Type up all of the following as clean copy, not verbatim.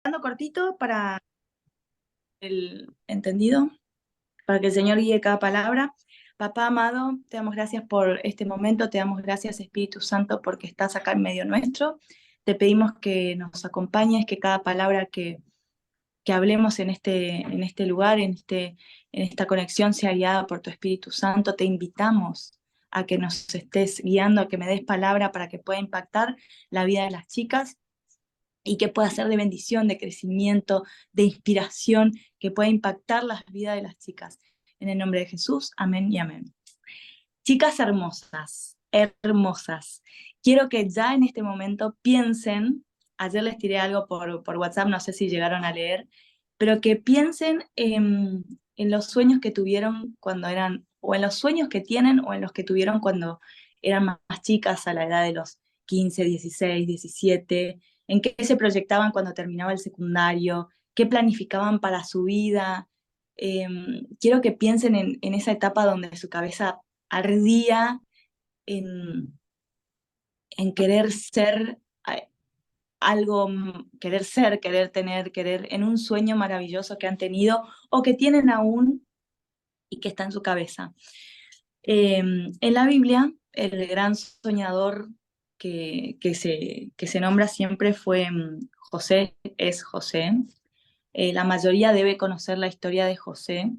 Cortito para el entendido, para que el Señor guíe cada palabra. Papá amado, te damos gracias por este momento, te damos gracias Espíritu Santo porque estás acá en medio nuestro. Te pedimos que nos acompañes, que cada palabra que hablemos en este lugar, en esta conexión sea guiada por tu Espíritu Santo. Te invitamos a que nos estés guiando, a que me des palabra para que pueda impactar la vida de las chicas y que pueda ser de bendición, de crecimiento, de inspiración, que pueda impactar las vidas de las chicas. En el nombre de Jesús, amén y amén. Chicas hermosas, hermosas, quiero que ya en este momento piensen, ayer les tiré algo por WhatsApp, no sé si llegaron a leer, pero que piensen en los sueños que tuvieron cuando eran, o en los sueños que tienen, o en los que tuvieron cuando eran más chicas, a la edad de los 15, 16, 17, en qué se proyectaban cuando terminaba el secundario, qué planificaban para su vida. Quiero que piensen en esa etapa donde su cabeza ardía en, en querer ser algo, querer ser, querer tener, querer, en un sueño maravilloso que han tenido o que tienen aún y que está en su cabeza. En la Biblia, el gran soñador que se nombra siempre fue José, es José. La mayoría debe conocer la historia de José.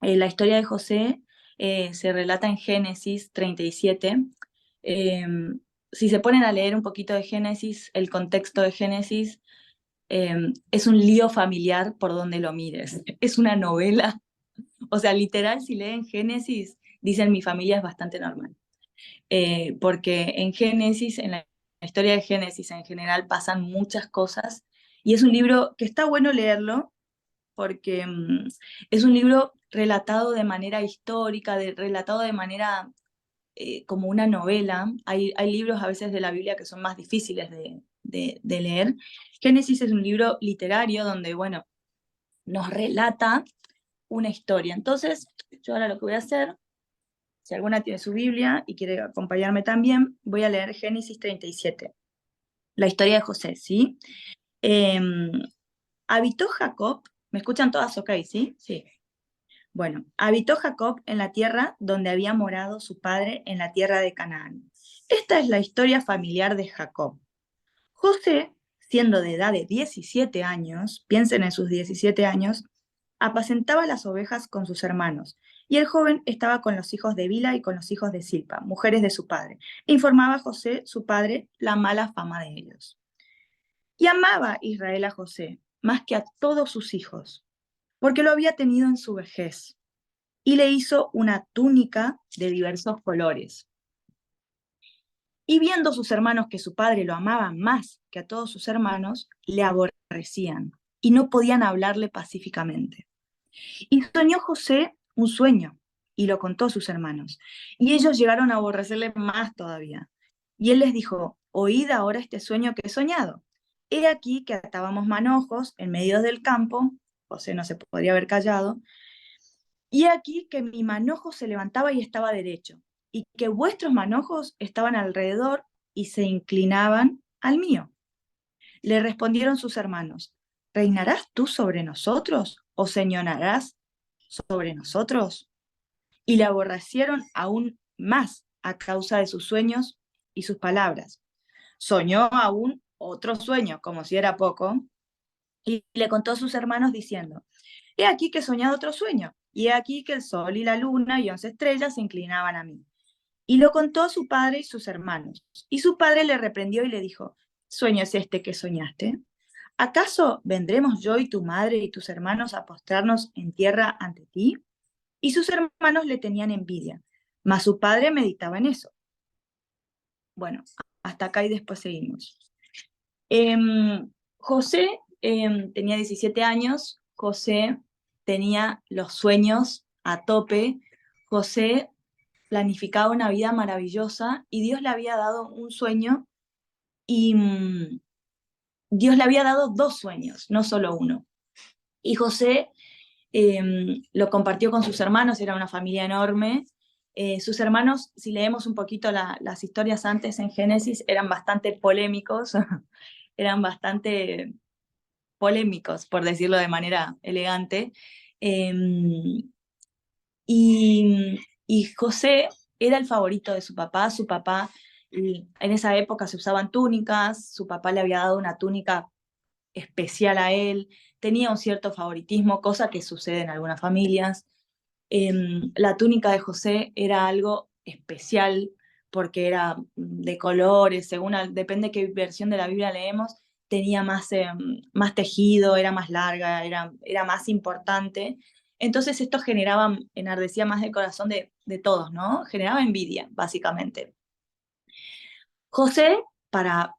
La historia de José se relata en Génesis 37. Eh, si se ponen a leer un poquito de Génesis, el contexto de Génesis es un lío familiar por donde lo mires. Es una novela. O sea, literal, si leen Génesis, dicen mi familia es bastante normal. Porque en Génesis, en la historia de Génesis en general, pasan muchas cosas y es un libro que está bueno leerlo porque es un libro relatado de manera histórica, relatado de manera como una novela. Hay libros a veces de la Biblia que son más difíciles de leer. Génesis es un libro literario donde, bueno, nos relata una historia. Entonces, yo ahora lo que voy a hacer, si alguna tiene su Biblia y quiere acompañarme también, voy a leer Génesis 37, la historia de José, ¿sí? Eh, habitó Jacob, ¿me escuchan todas ok, sí? Sí. Bueno, habitó Jacob en la tierra donde había morado su padre en la tierra de Canaán. Esta es la historia familiar de Jacob. José, siendo de edad de 17 años, piensen en sus 17 años, apacentaba las ovejas con sus hermanos, y el joven estaba con los hijos de Bila y con los hijos de Silpa, mujeres de su padre. E informaba a José, su padre, la mala fama de ellos. Y amaba Israel a José, más que a todos sus hijos, porque lo había tenido en su vejez y le hizo una túnica de diversos colores. Y viendo sus hermanos que su padre lo amaba más que a todos sus hermanos, le aborrecían y no podían hablarle pacíficamente. Y soñó José un sueño y lo contó a sus hermanos. Y ellos llegaron a aborrecerle más todavía. Y él les dijo, oíd ahora este sueño que he soñado. He aquí que atábamos manojos en medio del campo, José no se podría haber callado, y aquí que mi manojo se levantaba y estaba derecho, y que vuestros manojos estaban alrededor y se inclinaban al mío. Le respondieron sus hermanos, ¿reinarás tú sobre nosotros o señorarás sobre nosotros? Y le aborrecieron aún más a causa de sus sueños y sus palabras. Soñó aún otro sueño, como si era poco, y le contó a sus hermanos diciendo, he aquí que he soñado otro sueño, y he aquí que el sol y la luna y 11 estrellas se inclinaban a mí. Y lo contó a su padre y sus hermanos. Y su padre le reprendió y le dijo, ¿qué sueño es este que soñaste? ¿Acaso vendremos yo y tu madre y tus hermanos a postrarnos en tierra ante ti? Y sus hermanos le tenían envidia, mas su padre meditaba en eso. Bueno, hasta acá y después seguimos. José tenía 17 años, José tenía los sueños a tope, José planificaba una vida maravillosa y Dios le había dado un sueño y Dios le había dado dos sueños, no solo uno. Y José lo compartió con sus hermanos, era una familia enorme. Sus hermanos, si leemos un poquito las historias antes en Génesis, eran bastante polémicos, eran bastante polémicos, por decirlo de manera elegante. Em, y José era el favorito de su papá, y en esa época se usaban túnicas, su papá le había dado una túnica especial a él, tenía un cierto favoritismo, cosa que sucede en algunas familias. La túnica de José era algo especial porque era de colores, depende qué versión de la Biblia leemos, tenía más tejido, era más larga, era más importante. Entonces esto generaba, enardecía más el corazón de todos, ¿no? Generaba envidia, básicamente. José, para,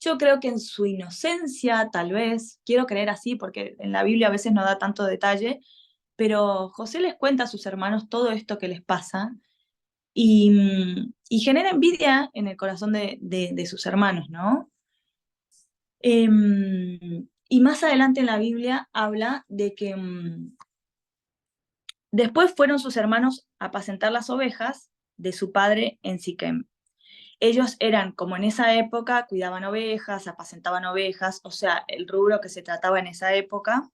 yo creo que en su inocencia, tal vez, quiero creer así, porque en la Biblia a veces no da tanto detalle, pero José les cuenta a sus hermanos todo esto que les pasa y genera envidia en el corazón de sus hermanos, ¿no? Y más adelante en la Biblia habla de que después fueron sus hermanos a apacentar las ovejas de su padre en Siquem. Ellos eran, como en esa época, cuidaban ovejas, apacentaban ovejas, o sea, el rubro que se trataba en esa época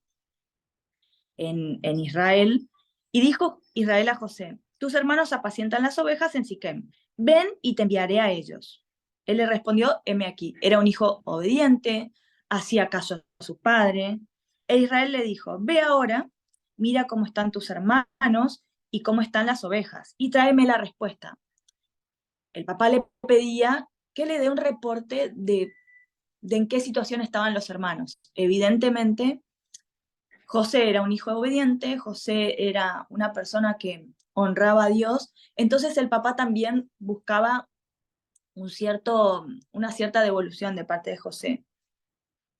en Israel. Y dijo Israel a José, tus hermanos apacientan las ovejas en Siquem, ven y te enviaré a ellos. Él le respondió, heme aquí, era un hijo obediente, hacía caso a su padre. E Israel le dijo, ve ahora, mira cómo están tus hermanos y cómo están las ovejas, y tráeme la respuesta. El papá le pedía que le dé un reporte de en qué situación estaban los hermanos. Evidentemente, José era un hijo obediente, José era una persona que honraba a Dios, entonces el papá también buscaba una cierta devolución de parte de José.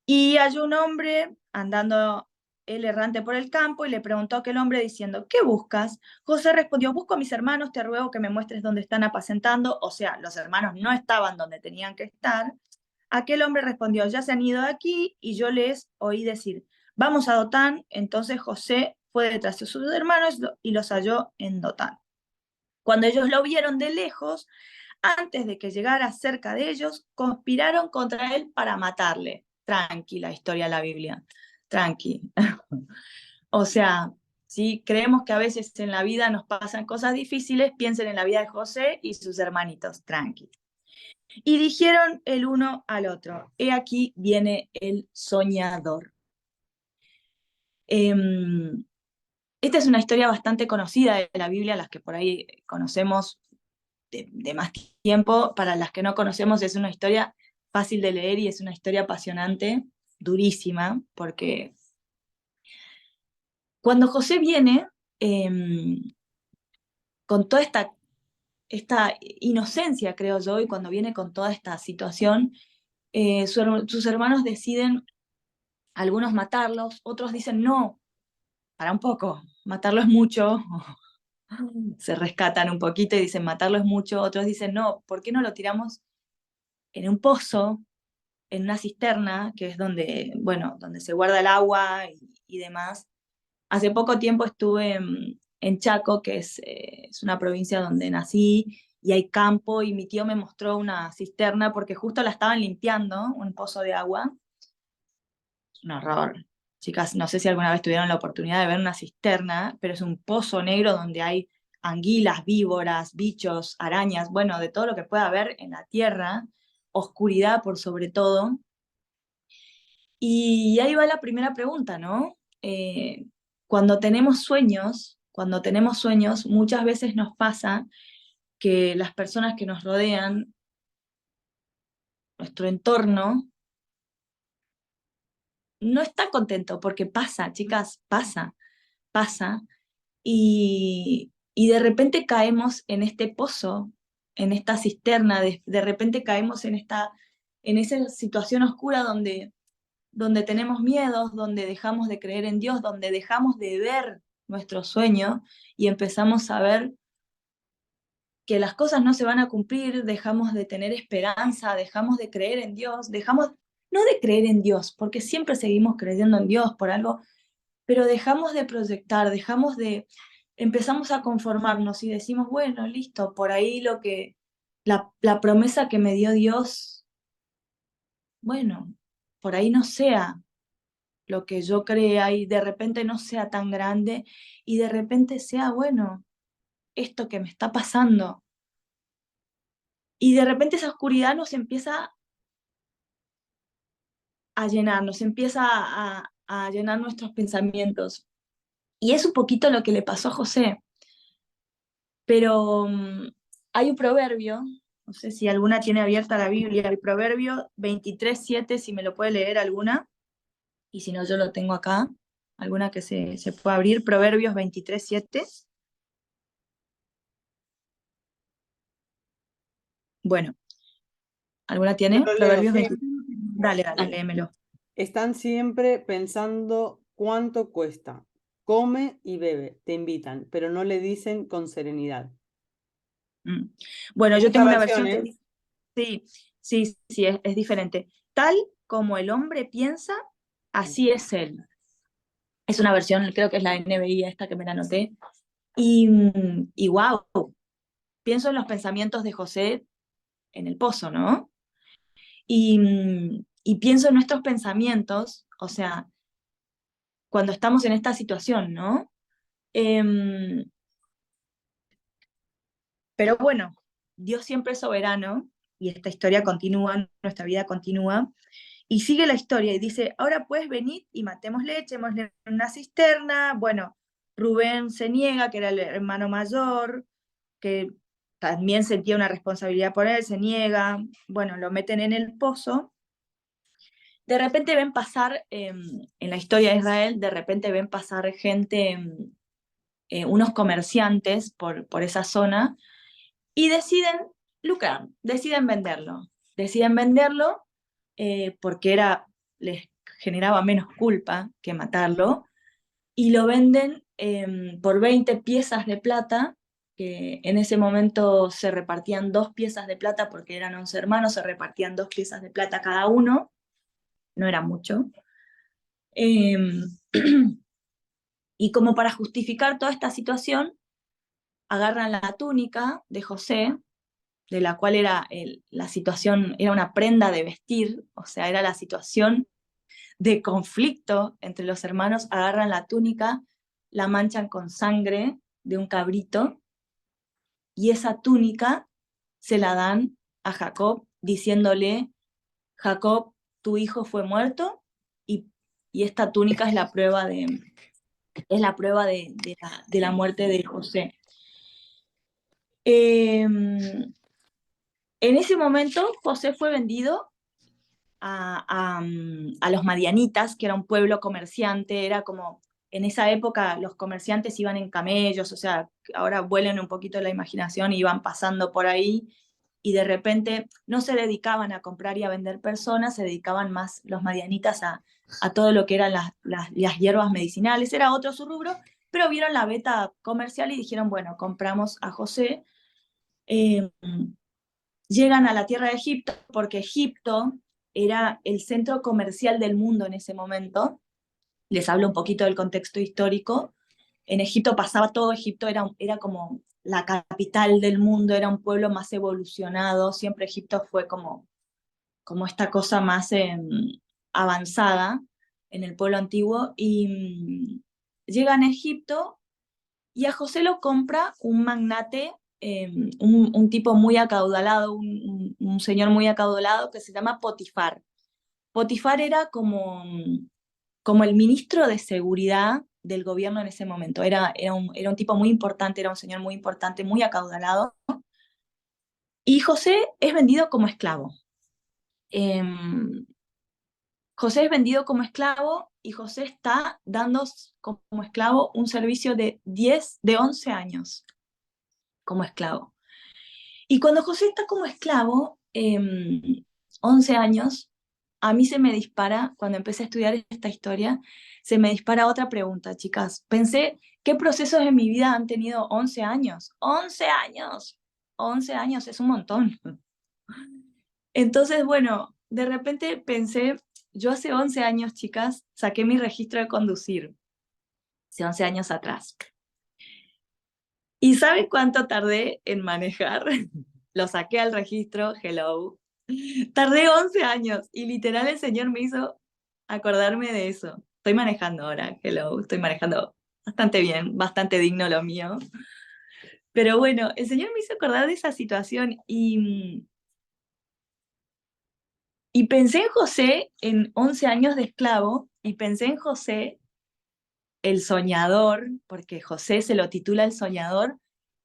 Y hay un hombre andando él errante por el campo y le preguntó a aquel hombre diciendo, ¿qué buscas? José respondió, busco a mis hermanos, te ruego que me muestres dónde están apacentando. O sea, los hermanos no estaban donde tenían que estar. Aquel hombre respondió, ya se han ido de aquí, y yo les oí decir, vamos a Dotán. Entonces José fue detrás de sus hermanos y los halló en Dotán. Cuando ellos lo vieron de lejos, antes de que llegara cerca de ellos, conspiraron contra él para matarle. Tranquila historia de la Biblia, tranqui. O sea, si creemos que a veces en la vida nos pasan cosas difíciles, piensen en la vida de José y sus hermanitos, tranqui. Y dijeron el uno al otro, he aquí viene el soñador. Esta es una historia bastante conocida de la Biblia, las que por ahí conocemos de más tiempo, para las que no conocemos es una historia fácil de leer y es una historia apasionante, durísima, porque cuando José viene con toda esta inocencia, creo yo, y cuando viene con toda esta situación, sus hermanos deciden, algunos matarlos, otros dicen, no, para un poco, matarlo es mucho, se rescatan un poquito y dicen, matarlo es mucho, otros dicen, no, ¿por qué no lo tiramos en un pozo, en una cisterna, que es donde, bueno, donde se guarda el agua y demás? Hace poco tiempo estuve en Chaco, que es una provincia donde nací, y hay campo, y mi tío me mostró una cisterna porque justo la estaban limpiando, un pozo de agua. Es un horror. Chicas, no sé si alguna vez tuvieron la oportunidad de ver una cisterna, pero es un pozo negro donde hay anguilas, víboras, bichos, arañas, bueno, de todo lo que pueda haber en la tierra, oscuridad por sobre todo. Y ahí va la primera pregunta, ¿no? Cuando tenemos sueños, muchas veces nos pasa que las personas que nos rodean, nuestro entorno, no está contento porque pasa, chicas, pasa, y de repente caemos en este pozo, en esta cisterna, de repente caemos en esa situación oscura donde tenemos miedos, donde dejamos de creer en Dios, donde dejamos de ver nuestro sueño y empezamos a ver que las cosas no se van a cumplir, dejamos de tener esperanza, dejamos de creer en Dios, dejamos, no de creer en Dios, porque siempre seguimos creyendo en Dios por algo, pero dejamos de proyectar, empezamos a conformarnos y decimos, bueno, listo, por ahí la promesa que me dio Dios, bueno, por ahí no sea lo que yo crea y de repente no sea tan grande y de repente sea, bueno, esto que me está pasando. Y de repente esa oscuridad nos empieza a llenar, nos empieza a llenar nuestros pensamientos. Y es un poquito lo que le pasó a José. Pero hay un proverbio, no sé si alguna tiene abierta la Biblia, el proverbio 23:7, si me lo puede leer alguna, y si no yo lo tengo acá, alguna que se pueda abrir, Proverbios 23:7. Bueno, ¿alguna Yo tiene? lo leo, Proverbios sí. 23. Dale, dale, léemelo. Están siempre pensando cuánto cuesta. Come y bebe, te invitan, pero no le dicen con serenidad. Mm. Bueno, Hay yo muchas tengo una versión que versiones. dice, sí, sí, sí, es diferente. Tal como el hombre piensa, así es él. Es una versión, creo que es la NBI esta que me la anoté. Y wow, pienso en los pensamientos de José en el pozo, ¿no? Y pienso en nuestros pensamientos, o sea, cuando estamos en esta situación, ¿no? Em, pero bueno, Dios siempre es soberano y esta historia continúa, nuestra vida continúa, y sigue la historia y dice, ahora pues venid y matémosle, echémosle en una cisterna. Bueno, Rubén se niega, que era el hermano mayor, que también sentía una responsabilidad por él, se niega, bueno, lo meten en el pozo. De repente ven pasar, en la historia de Israel, de repente ven pasar gente, unos comerciantes por esa zona, y deciden lucrar, deciden venderlo porque les generaba menos culpa que matarlo, y lo venden por 20 piezas de plata, que en ese momento se repartían 2 piezas de plata porque eran 11 hermanos, se repartían 2 piezas de plata cada uno, no era mucho. Eh, y como para justificar toda esta situación, agarran la túnica de José, de la cual era la situación, era una prenda de vestir, o sea, era la situación de conflicto entre los hermanos, agarran la túnica, la manchan con sangre de un cabrito, y esa túnica se la dan a Jacob, diciéndole, Jacob, tu hijo fue muerto, y, y esta túnica es la prueba de la muerte de José. En ese momento, José fue vendido a los madianitas, que era un pueblo comerciante, era como, en esa época los comerciantes iban en camellos, o sea, ahora vuelen un poquito la imaginación y iban pasando por ahí, y de repente no se dedicaban a comprar y a vender personas, se dedicaban más los madianitas a todo lo que eran las hierbas medicinales, era otro su rubro, pero vieron la beta comercial y dijeron, bueno, compramos a José. Eh, Llegan a la tierra de Egipto porque Egipto era el centro comercial del mundo en ese momento. Les hablo un poquito del contexto histórico. En Egipto pasaba todo, Egipto era como la capital del mundo, era un pueblo más evolucionado, siempre Egipto fue como esta cosa más avanzada en el pueblo antiguo, y llegan a Egipto y a José lo compra un magnate, un tipo muy acaudalado, un señor muy acaudalado que se llama Potifar. Potifar era como el ministro de seguridad del gobierno en ese momento. Era un tipo muy importante, era un señor muy importante, muy acaudalado. Y José es vendido como esclavo. Em, José es vendido como esclavo y José está dando como esclavo un servicio de 11 años como esclavo. Y cuando José está como esclavo, 11 años, a mí se me dispara, cuando empecé a estudiar esta historia, se me dispara otra pregunta, chicas. Pensé, ¿qué procesos en mi vida han tenido 11 años? 11 años. 11 años es un montón. Entonces, bueno, de repente pensé, yo hace 11 años, chicas, saqué mi registro de conducir, hace 11 años atrás. ¿Y saben cuánto tardé en manejar? Lo saqué al registro, hello. Tardé 11 años y literal el Señor me hizo acordarme de eso. Estoy manejando ahora, hello, estoy manejando bastante bien, bastante digno lo mío. Pero bueno, el Señor me hizo acordar de esa situación y pensé en José en 11 años de esclavo y pensé en José el soñador, porque José se lo titula el soñador,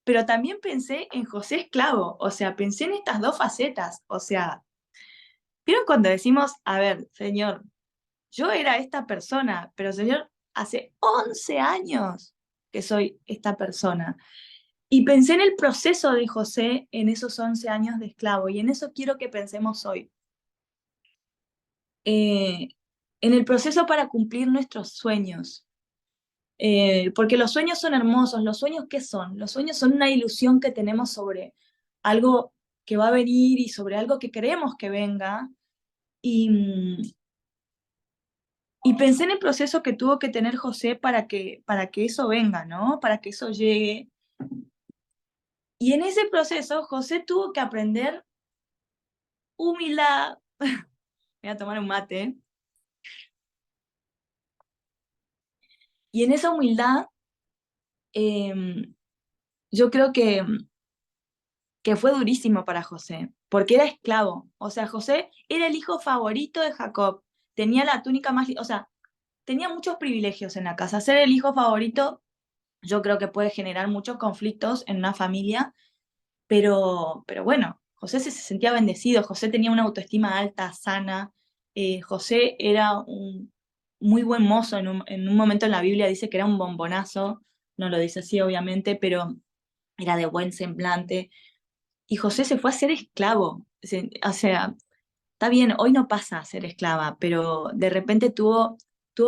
pero también pensé en José esclavo, o sea, pensé en estas dos facetas, o sea, ¿vieron cuando decimos, a ver, Señor, yo era esta persona, pero Señor, hace 11 años que soy esta persona? Y pensé en el proceso de José en esos 11 años de esclavo, y en eso quiero que pensemos hoy. Eh, en el proceso para cumplir nuestros sueños. Porque los sueños son hermosos. ¿Los sueños qué son? Los sueños son una ilusión que tenemos sobre algo que va a venir y sobre algo que queremos que venga. Y, y pensé en el proceso que tuvo que tener José para que eso venga, ¿no? Para que eso llegue. Y en ese proceso José tuvo que aprender humildad. Voy a tomar un mate. Y en esa humildad, eh, yo creo que fue durísimo para José, porque era esclavo. O sea, José era el hijo favorito de Jacob. Tenía la túnica más, o sea, tenía muchos privilegios en la casa. Ser el hijo favorito, yo creo que puede generar muchos conflictos en una familia, pero bueno, José se sentía bendecido. José tenía una autoestima alta, sana. José era un muy buen mozo. En un momento en la Biblia dice que era un bombonazo, no lo dice así obviamente, pero era de buen semblante. Y José se fue a ser esclavo. O sea, está bien, hoy no pasa a ser esclava, pero de repente tuvo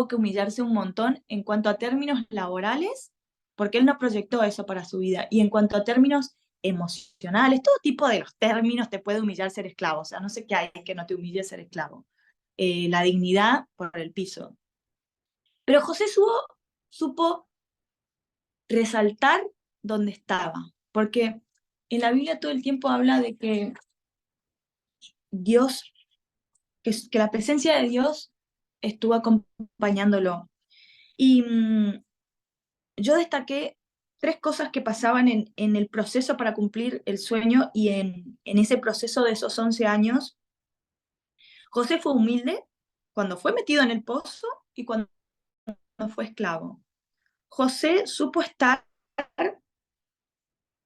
que humillarse un montón en cuanto a términos laborales, porque él no proyectó eso para su vida. Y en cuanto a términos emocionales, todo tipo de los términos te puede humillar ser esclavo. O sea, no sé qué hay que no te humille ser esclavo. La dignidad por el piso. Pero José supo resaltar donde estaba, porque en la Biblia todo el tiempo habla de que Dios, que la presencia de Dios estuvo acompañándolo. Y yo destaqué tres cosas que pasaban en el proceso para cumplir el sueño y en ese proceso de esos 11 años. José fue humilde cuando fue metido en el pozo y cuando fue esclavo. José supo estar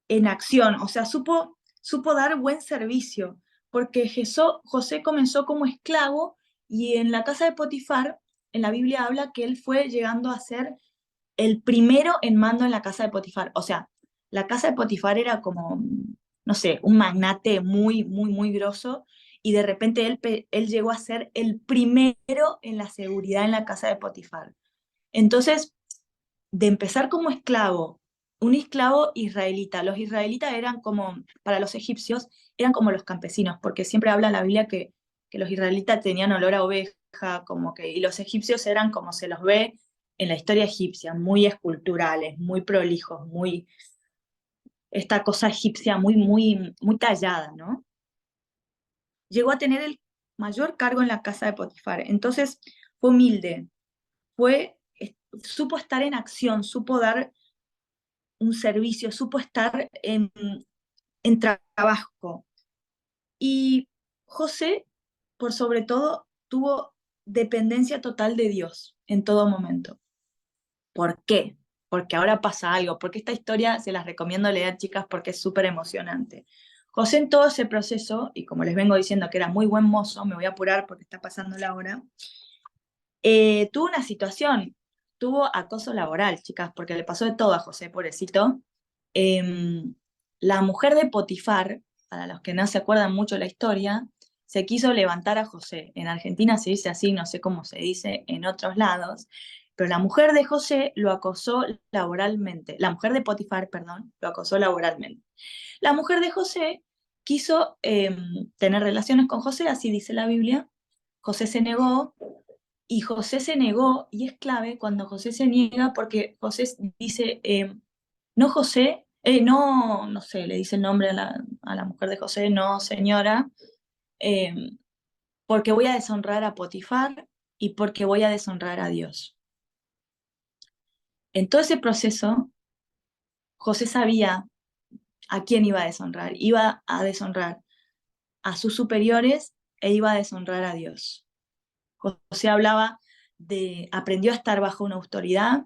en acción, o sea, supo dar buen servicio, porque José comenzó como esclavo y en la casa de Potifar, en la Biblia habla que él fue llegando a ser el primero en mando en la casa de Potifar. O sea, la casa de Potifar era como, no sé, un magnate muy, muy, muy grosso y de repente él llegó a ser el primero en la seguridad en la casa de Potifar. Entonces, de empezar como esclavo, un esclavo israelita. Los israelitas eran como, para los egipcios, eran como los campesinos, porque siempre habla la Biblia que los israelitas tenían olor a oveja, como que, y los egipcios eran como se los ve en la historia egipcia, muy esculturales, muy prolijos, muy, esta cosa egipcia muy, muy, muy tallada, ¿no? Llegó a tener el mayor cargo en la casa de Potifar. Entonces, fue humilde, supo estar en acción, supo dar un servicio, supo estar en trabajo. Y José, por sobre todo, tuvo dependencia total de Dios en todo momento. ¿Por qué? Porque ahora pasa algo, porque esta historia se las recomiendo leer, chicas, porque es súper emocionante. José en todo ese proceso, y como les vengo diciendo que era muy buen mozo, me voy a apurar porque está pasando la hora, tuvo una situación, tuvo acoso laboral, chicas, porque le pasó de todo a José, pobrecito. Em, la mujer de Potifar, para los que no se acuerdan mucho la historia, se quiso levantar a José. En Argentina se dice así, no sé cómo se dice en otros lados, pero la mujer de José lo acosó laboralmente. La mujer de Potifar, perdón, lo acosó laboralmente. La mujer de José quiso tener relaciones con José, así dice la Biblia. José se negó, y José se negó, y es clave cuando José se niega, porque José dice, no José, no, no sé, le dice el nombre a la mujer de José, no señora, eh, porque voy a deshonrar a Potifar y porque voy a deshonrar a Dios. En todo ese proceso, José sabía a quién iba a deshonrar. Iba a deshonrar a sus superiores e iba a deshonrar a Dios. José hablaba aprendió a estar bajo una autoridad.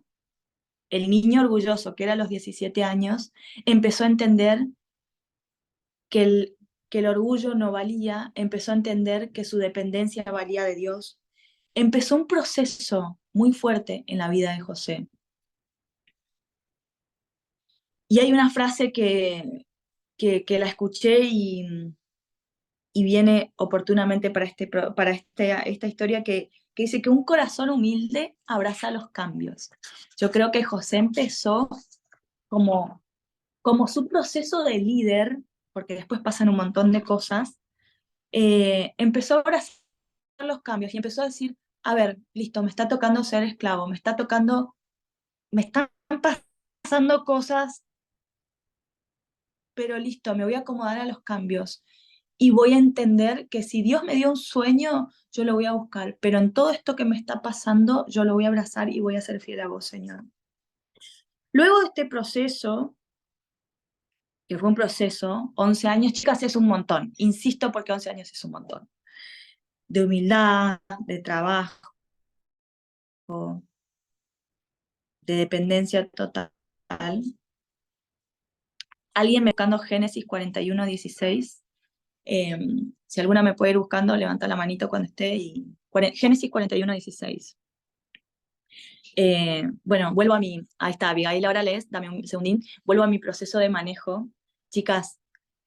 El niño orgulloso, que era a los 17 años, empezó a entender que el orgullo no valía, empezó a entender que su dependencia valía de Dios. Empezó un proceso muy fuerte en la vida de José. Y hay una frase que la escuché y viene oportunamente para, esta historia que dice que un corazón humilde abraza los cambios. Yo creo que José empezó como, como su proceso de líder, porque después pasan un montón de cosas, empezó a abrazar los cambios y empezó a decir, a ver, listo, me está tocando ser esclavo, me están pasando cosas, pero listo, me voy a acomodar a los cambios y voy a entender que si Dios me dio un sueño, yo lo voy a buscar, pero en todo esto que me está pasando, yo lo voy a abrazar y voy a ser fiel a vos, Señor. Luego de este proceso, que fue un proceso, 11 años, chicas, es un montón, insisto porque 11 años es un montón, de humildad, de trabajo, de dependencia total. Alguien me buscando Génesis 41:16. Si alguna me puede ir buscando, levanta la manito cuando esté. Génesis 41:16. Bueno, vuelvo ahí está, Abigail, ahora lees, dame un segundín, vuelvo a mi proceso de manejo. Chicas,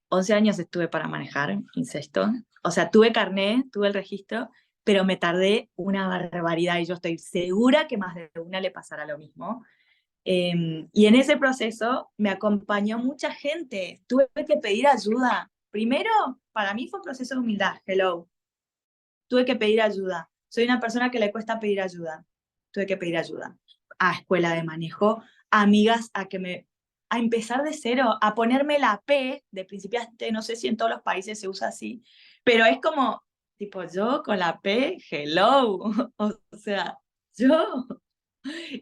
11 años estuve para manejar incesto, o sea, tuve carné, tuve el registro, pero me tardé una barbaridad y yo estoy segura que más de una le pasará lo mismo. Y en ese proceso me acompañó mucha gente, tuve que pedir ayuda. Primero, para mí fue un proceso de humildad, hello, tuve que pedir ayuda. Soy una persona que le cuesta pedir ayuda. Tuve que pedir ayuda a escuela de manejo, a amigas, a empezar de cero, a ponerme la P de principiante, no sé si en todos los países se usa así, pero es como, tipo, yo con la P, hello, o sea, yo.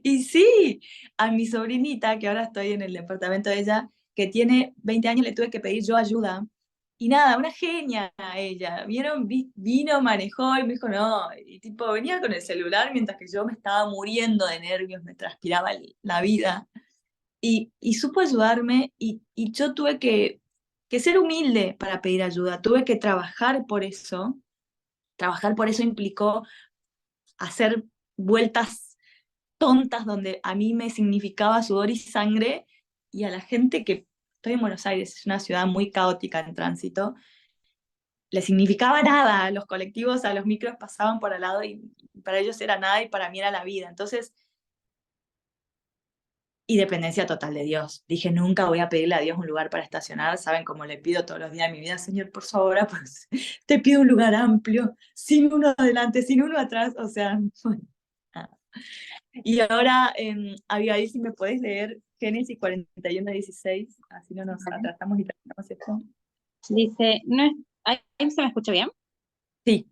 Y sí, a mi sobrinita, que ahora estoy en el departamento de ella, que tiene 20 años, le tuve que pedir yo ayuda. Y nada, una genia ella. Vieron, vino, manejó y me dijo, no, y tipo, venía con el celular mientras que yo me estaba muriendo de nervios, me transpiraba la vida. Y supo ayudarme y yo tuve que ser humilde para pedir ayuda, tuve que trabajar por eso. Trabajar por eso implicó hacer vueltas tontas donde a mí me significaba sudor y sangre y a la gente que estoy en Buenos Aires, es una ciudad muy caótica en tránsito, le significaba nada, los colectivos a los micros pasaban por al lado y para ellos era nada y para mí era la vida. Entonces, y dependencia total de Dios. Dije, nunca voy a pedirle a Dios un lugar para estacionar, saben cómo le pido todos los días de mi vida, Señor, por favor, pues, te pido un lugar amplio, sin uno adelante, sin uno atrás, o sea, bueno, nada. Y ahora, Abigail, si me puedes leer Génesis 41:16, así no nos Vale. atrasamos y terminamos esto. Dice, no es, ¿ahí se me escucha bien? Sí.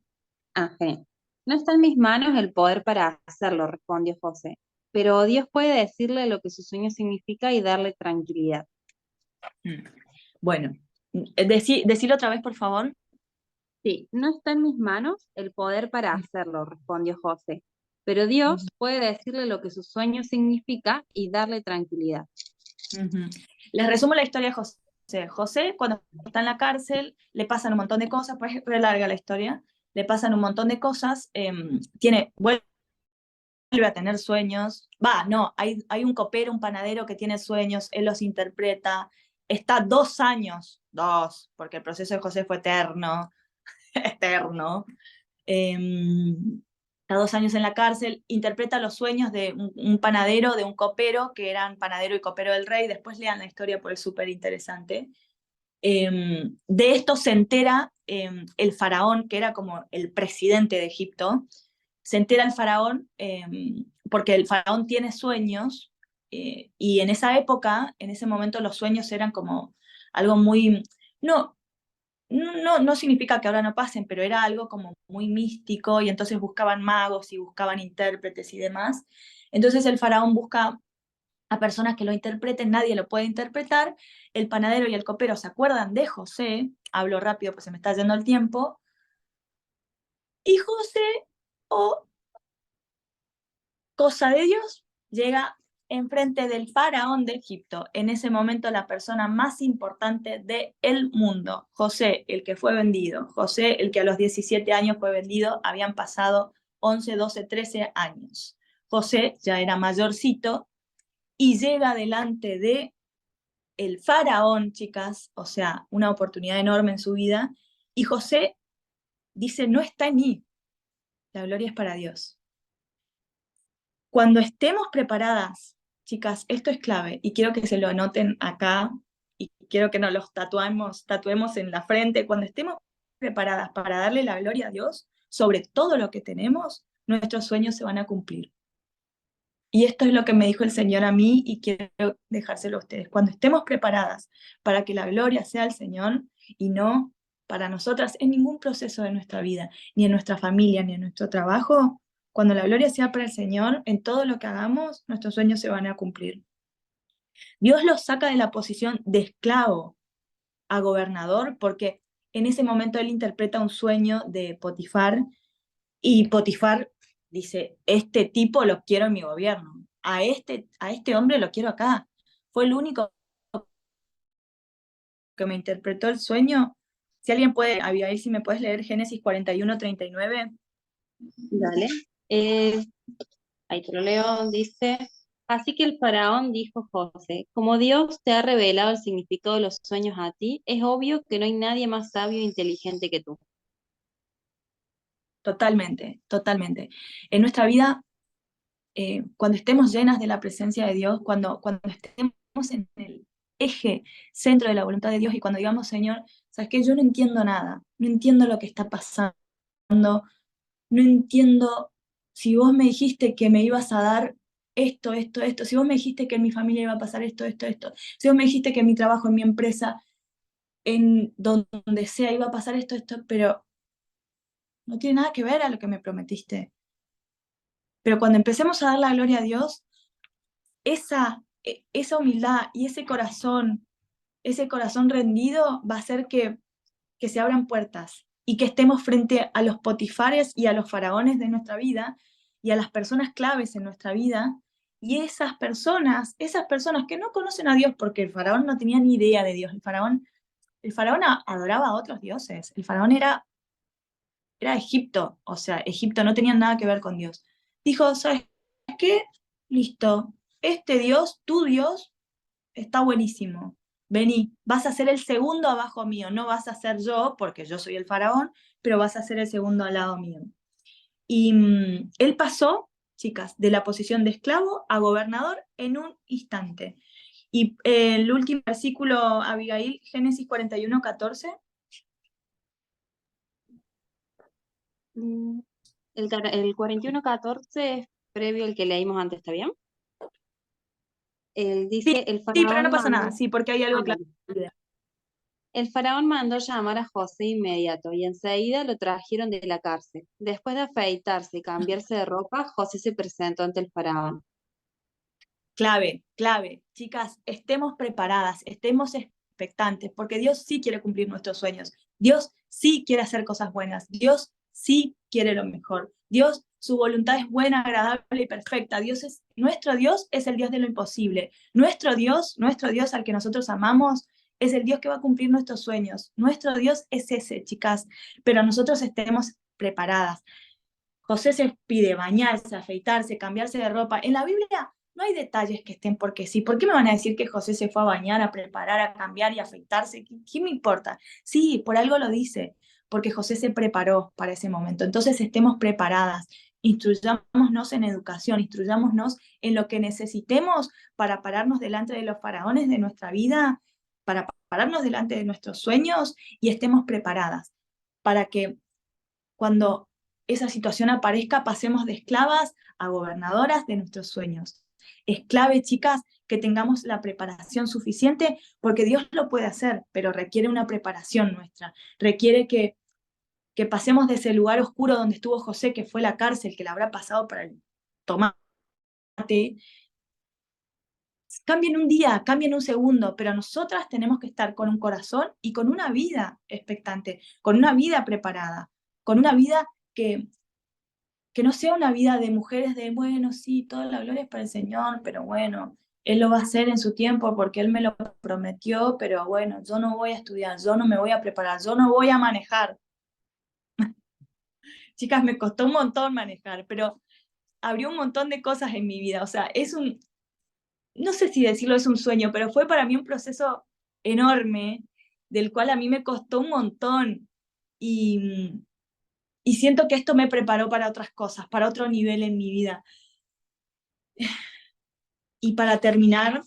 Ah, genial. No está en mis manos el poder para hacerlo, respondió José, pero Dios puede decirle lo que su sueño significa y darle tranquilidad. Bueno, decilo otra vez, por favor. Sí, no está en mis manos el poder para hacerlo, respondió José, pero Dios puede decirle lo que su sueño significa y darle tranquilidad. Les resumo la historia de José. José, cuando está en la cárcel, le pasan un montón de cosas, pues es re larga la historia, le pasan un montón de cosas, vuelve a tener sueños, no, hay un copero, un panadero que tiene sueños, él los interpreta, está 2 años, porque el proceso de José fue eterno, eterno, está 2 años en la cárcel, interpreta los sueños de un panadero, de un copero, que eran panadero y copero del rey, después lean la historia porque es súper interesante. De esto se entera el faraón, que era como el presidente de Egipto, se entera el faraón porque el faraón tiene sueños y en esa época, en ese momento los sueños eran como algo muy, no, no significa que ahora no pasen, pero era algo como muy místico y entonces buscaban magos y buscaban intérpretes y demás. Entonces el faraón busca a personas que lo interpreten, nadie lo puede interpretar. El panadero y el copero se acuerdan de José, hablo rápido pues se me está yendo el tiempo, y José, o cosa de Dios, llega enfrente del faraón de Egipto, en ese momento la persona más importante del mundo, José, el que fue vendido, José, el que a los 17 años fue vendido, habían pasado 11, 12, 13 años. José ya era mayorcito y llega delante de el faraón, chicas, o sea, una oportunidad enorme en su vida, y José dice, no está en mí, la gloria es para Dios. Cuando estemos preparadas, chicas, esto es clave y quiero que se lo anoten acá y quiero que nos los tatuemos en la frente. Cuando estemos preparadas para darle la gloria a Dios sobre todo lo que tenemos, nuestros sueños se van a cumplir. Y esto es lo que me dijo el Señor a mí y quiero dejárselo a ustedes. Cuando estemos preparadas para que la gloria sea al Señor y no para nosotras en ningún proceso de nuestra vida, ni en nuestra familia, ni en nuestro trabajo, cuando la gloria sea para el Señor, en todo lo que hagamos, nuestros sueños se van a cumplir. Dios los saca de la posición de esclavo a gobernador porque en ese momento él interpreta un sueño de Potifar y Potifar dice, este tipo lo quiero en mi gobierno, a este hombre lo quiero acá. Fue el único que me interpretó el sueño. Si alguien puede, Abigail, si me puedes leer Génesis 41:39. Dale. Ahí te lo leo, dice, así que el faraón dijo a José, como Dios te ha revelado el significado de los sueños a ti, es obvio que no hay nadie más sabio e inteligente que tú. Totalmente, totalmente. En nuestra vida, cuando estemos llenas de la presencia de Dios, cuando estemos en el eje, centro de la voluntad de Dios y cuando digamos, Señor, ¿sabes qué? Yo no entiendo nada, no entiendo lo que está pasando, no entiendo si vos me dijiste que me ibas a dar esto, si vos me dijiste que en mi familia iba a pasar esto, si vos me dijiste que en mi trabajo, en mi empresa, en donde sea iba a pasar esto, pero no tiene nada que ver a lo que me prometiste. Pero cuando empecemos a dar la gloria a Dios, esa humildad y ese corazón rendido va a hacer que se abran puertas y que estemos frente a los potifares y a los faraones de nuestra vida y a las personas claves en nuestra vida. Y esas personas que no conocen a Dios, porque el faraón no tenía ni idea de Dios, el faraón adoraba a otros dioses, el faraón era Egipto, o sea, Egipto no tenía nada que ver con Dios. Dijo, ¿sabes qué? Listo, este Dios, tu Dios, está buenísimo. Vení, vas a ser el segundo abajo mío, no vas a ser yo, porque yo soy el faraón, pero vas a ser el segundo al lado mío. Y él pasó, chicas, de la posición de esclavo a gobernador en un instante. Y el último versículo, Abigail, Génesis 41:14. Mm, El 41:14 es previo al que leímos antes, ¿está bien? Dice, el Sí, pero no faraón pasa mandó, nada, sí, porque hay algo claro. el faraón mandó llamar a José inmediato y enseguida lo trajeron de la cárcel. Después de afeitarse y cambiarse de ropa, José se presentó ante el faraón. Clave, clave. Chicas, estemos preparadas, estemos expectantes, porque Dios sí quiere cumplir nuestros sueños. Dios sí quiere hacer cosas buenas. Dios sí quiere lo mejor. Dios, su voluntad es buena, agradable y perfecta. Nuestro Dios es el Dios de lo imposible. Nuestro Dios al que nosotros amamos, es el Dios que va a cumplir nuestros sueños. Nuestro Dios es ese, chicas, pero nosotros estemos preparadas. José se pide bañarse, afeitarse, cambiarse de ropa. En la Biblia no hay detalles que estén porque sí. ¿Por qué me van a decir que José se fue a bañar, a preparar, a cambiar y a afeitarse? ¿Qué me importa? Sí, por algo lo dice, porque José se preparó para ese momento. Entonces estemos preparadas, instruyámonos en educación, instruyámonos en lo que necesitemos para pararnos delante de los faraones de nuestra vida, para pararnos delante de nuestros sueños y estemos preparadas para que cuando esa situación aparezca, pasemos de esclavas a gobernadoras de nuestros sueños. Es clave, chicas, que tengamos la preparación suficiente, porque Dios lo puede hacer, pero requiere una preparación nuestra, requiere que pasemos de ese lugar oscuro donde estuvo José, que fue la cárcel, que la habrá pasado para el tomate, cambien un día, cambien un segundo, pero nosotras tenemos que estar con un corazón y con una vida expectante, con una vida preparada, con una vida que no sea una vida de mujeres de, bueno, sí, toda la gloria es para el Señor, pero bueno, Él lo va a hacer en su tiempo porque Él me lo prometió, pero bueno, yo no voy a estudiar, yo no me voy a preparar, yo no voy a manejar. Chicas, me costó un montón manejar, pero abrió un montón de cosas en mi vida, o sea, no sé si decirlo es un sueño, pero fue para mí un proceso enorme, del cual a mí me costó un montón, y, y siento que esto me preparó para otras cosas, para otro nivel en mi vida. Y para terminar,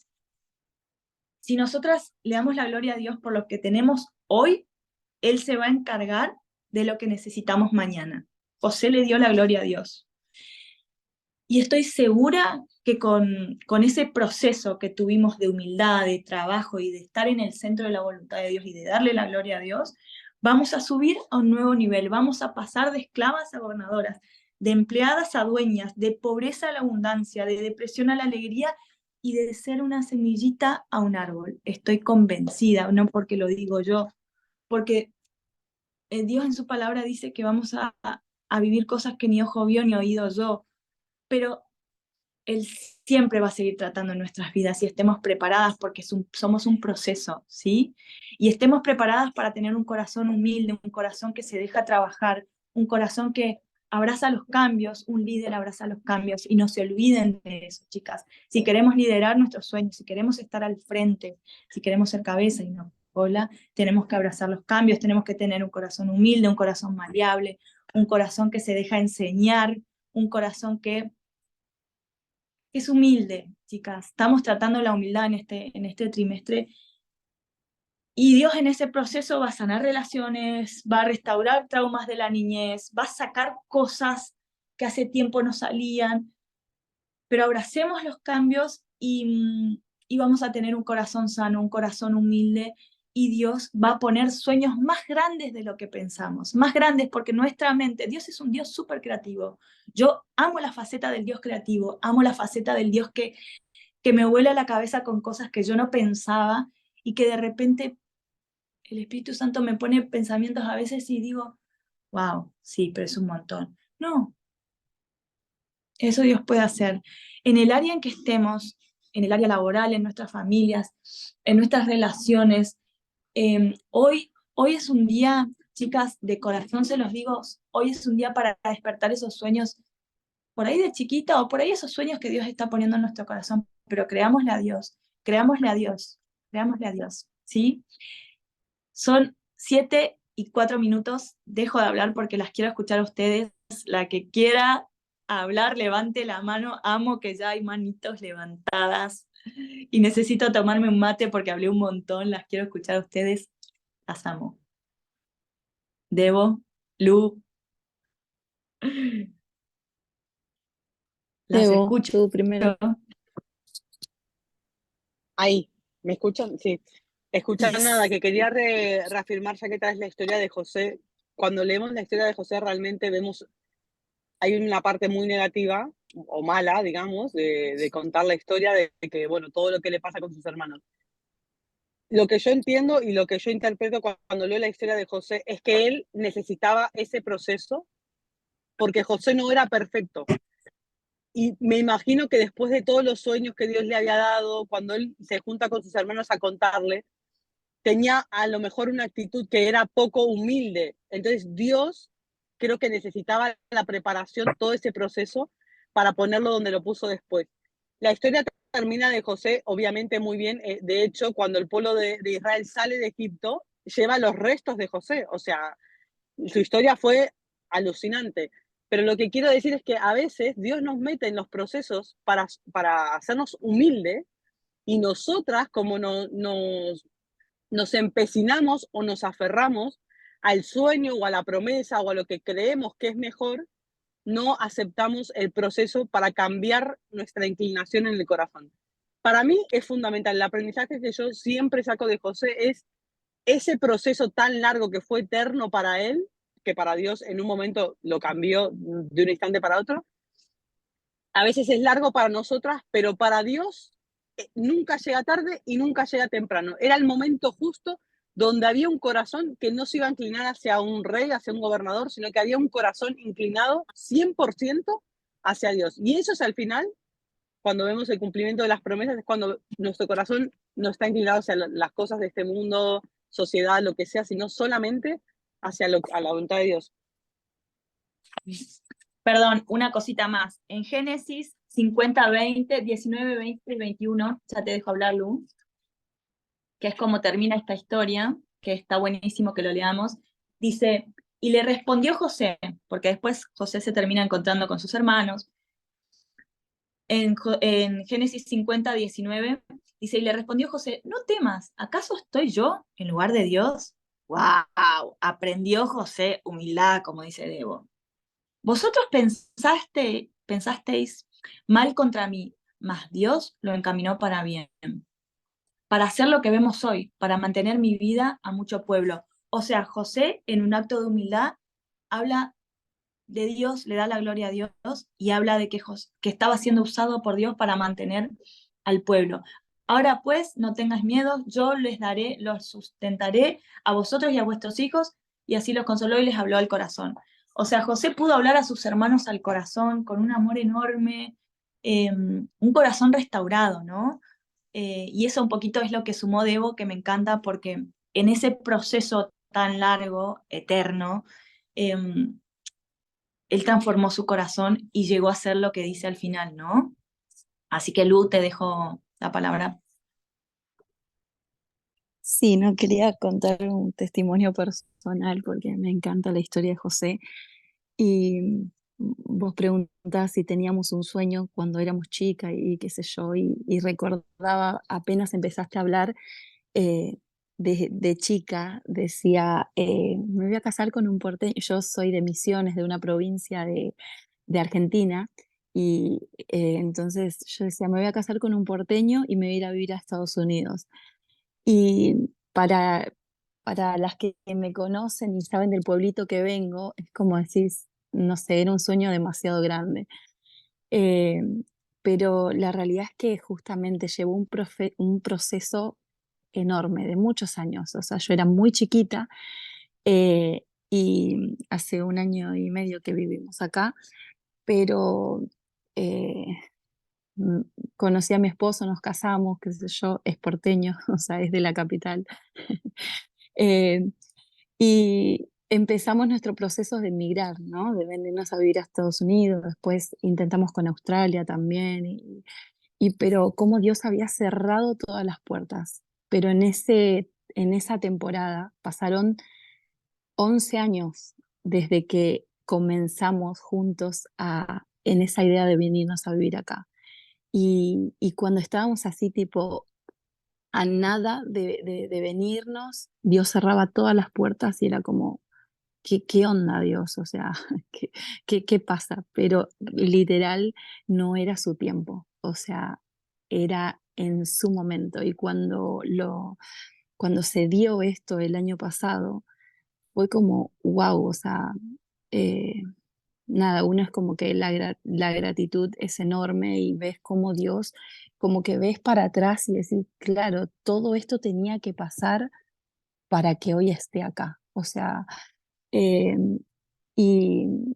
si nosotras le damos la gloria a Dios por lo que tenemos hoy, Él se va a encargar de lo que necesitamos mañana. José le dio la gloria a Dios. Y estoy segura que con ese proceso que tuvimos de humildad, de trabajo y de estar en el centro de la voluntad de Dios y de darle la gloria a Dios, vamos a subir a un nuevo nivel, vamos a pasar de esclavas a gobernadoras, de empleadas a dueñas, de pobreza a la abundancia, de depresión a la alegría y de ser una semillita a un árbol. Estoy convencida, no porque lo digo yo, porque Dios en su palabra dice que vamos a vivir cosas que ni ojo vio ni oído yo, pero Él siempre va a seguir tratando en nuestras vidas y estemos preparadas porque somos un proceso, ¿sí? Y estemos preparadas para tener un corazón humilde, un corazón que se deja trabajar, un corazón que abraza los cambios, un líder abraza los cambios y no se olviden de eso, chicas. Si queremos liderar nuestros sueños, si queremos estar al frente, si queremos ser cabeza y no cola, tenemos que abrazar los cambios, tenemos que tener un corazón humilde, un corazón maleable, un corazón que se deja enseñar, un corazón que es humilde, chicas. Estamos tratando la humildad en este trimestre y Dios en ese proceso va a sanar relaciones, va a restaurar traumas de la niñez, va a sacar cosas que hace tiempo no salían, pero abracemos los cambios y vamos a tener un corazón sano, un corazón humilde y Dios va a poner sueños más grandes de lo que pensamos, más grandes porque nuestra mente, Dios es un Dios súper creativo. Yo amo la faceta del Dios creativo, amo la faceta del Dios que me vuela la cabeza con cosas que yo no pensaba y que de repente el Espíritu Santo me pone pensamientos a veces y digo, wow, sí, pero es un montón. No, eso Dios puede hacer. En el área en que estemos, en el área laboral, en nuestras familias, en nuestras relaciones, hoy es un día, chicas, de corazón se los digo, hoy es un día para despertar esos sueños por ahí de chiquita o por ahí esos sueños que Dios está poniendo en nuestro corazón, pero creámosle a Dios, creámosle a Dios, creámosle a Dios, ¿sí? Son 7:04, dejo de hablar porque las quiero escuchar a ustedes, la que quiera hablar, levante la mano, amo que ya hay manitos levantadas y necesito tomarme un mate porque hablé un montón, las quiero escuchar a ustedes, las amo. Debo, Lu, las Debo, escucho. tú primero. Ahí, ¿me escuchan? Sí. Escuchar Yes. nada, que quería reafirmar, ya que traes la historia de José. Cuando leemos la historia de José, realmente vemos, hay una parte muy negativa o mala, digamos, de contar la historia de que, bueno, todo lo que le pasa con sus hermanos. Lo que yo entiendo y lo que yo interpreto cuando leo la historia de José es que él necesitaba ese proceso porque José no era perfecto. Y me imagino que después de todos los sueños que Dios le había dado, cuando él se junta con sus hermanos a contarle, tenía a lo mejor una actitud que era poco humilde. Entonces Dios creo que necesitaba la preparación, todo ese proceso, para ponerlo donde lo puso después. La historia termina de José, obviamente muy bien. De hecho, cuando el pueblo de Israel sale de Egipto, lleva los restos de José. O sea, su historia fue alucinante. Pero lo que quiero decir es que a veces Dios nos mete en los procesos para hacernos humildes y nosotras, como nos empecinamos o nos aferramos al sueño o a la promesa o a lo que creemos que es mejor, no aceptamos el proceso para cambiar nuestra inclinación en el corazón. Para mí es fundamental. El aprendizaje que yo siempre saco de José es ese proceso tan largo que fue eterno para él, que para Dios en un momento lo cambió de un instante para otro. A veces es largo para nosotras, pero para Dios nunca llega tarde y nunca llega temprano. Era el momento justo donde había un corazón que no se iba a inclinar hacia un rey, hacia un gobernador, sino que había un corazón inclinado 100% hacia Dios. Y eso es al final, cuando vemos el cumplimiento de las promesas, es cuando nuestro corazón no está inclinado hacia las cosas de este mundo, sociedad, lo que sea, sino solamente hacia a la voluntad de Dios. Perdón, una cosita más. En Génesis 50, 20, 19, 20 y 21, ya te dejo hablar, Lu, que es como termina esta historia, que está buenísimo que lo leamos. Dice, y le respondió José, porque después José se termina encontrando con sus hermanos. En Génesis 50, 19, dice, y le respondió José, no temas, ¿acaso estoy yo en lugar de Dios? ¡Wow! Aprendió José humildad, como dice Debo. Vosotros pensasteis mal contra mí, mas Dios lo encaminó para bien, para hacer lo que vemos hoy, para mantener mi vida a mucho pueblo. O sea, José, en un acto de humildad, habla de Dios, le da la gloria a Dios y habla de que estaba siendo usado por Dios para mantener al pueblo. Ahora pues, no tengas miedo, yo les daré, los sustentaré a vosotros y a vuestros hijos, y así los consoló y les habló al corazón. O sea, José pudo hablar a sus hermanos al corazón con un amor enorme, un corazón restaurado, ¿no? Y eso un poquito es lo que sumó Debo, que me encanta porque en ese proceso tan largo, eterno, él transformó su corazón y llegó a ser lo que dice al final, ¿no? Así que Lu, te dejo la palabra. Sí, no quería contar un testimonio personal porque me encanta la historia de José. Y vos preguntabas si teníamos un sueño cuando éramos chicas y qué sé yo, y recordaba, apenas empezaste a hablar, eh, de chica, decía, me voy a casar con un porteño. Yo soy de Misiones, de una provincia de Argentina, y entonces yo decía, me voy a casar con un porteño y me voy a ir a vivir a Estados Unidos. Y para las que me conocen y saben del pueblito que vengo, es como decir, no sé, era un sueño demasiado grande. Eh, pero la realidad es que justamente llevó un proceso enorme, de muchos años. O sea, yo era muy chiquita, y hace 1 año y medio que vivimos acá, pero eh, mm, conocí a mi esposo, nos casamos, qué sé yo, es porteño, o sea, es de la capital. Eh, y empezamos nuestro proceso de emigrar, ¿no? De venirnos a vivir a Estados Unidos, después intentamos con Australia también, pero como Dios había cerrado todas las puertas. Pero en esa temporada pasaron 11 años desde que comenzamos juntos en esa idea de venirnos a vivir acá. Y cuando estábamos así, tipo, a nada de venirnos, Dios cerraba todas las puertas y era como, ¿qué onda Dios? O sea, ¿qué pasa? Pero literal no era su tiempo, o sea, era en su momento. Y cuando se dio esto el año pasado, fue como, wow, o sea, eh, nada, uno es como que la gratitud es enorme y ves como Dios, como que ves para atrás y decís, claro, todo esto tenía que pasar para que hoy esté acá. O sea, eh, y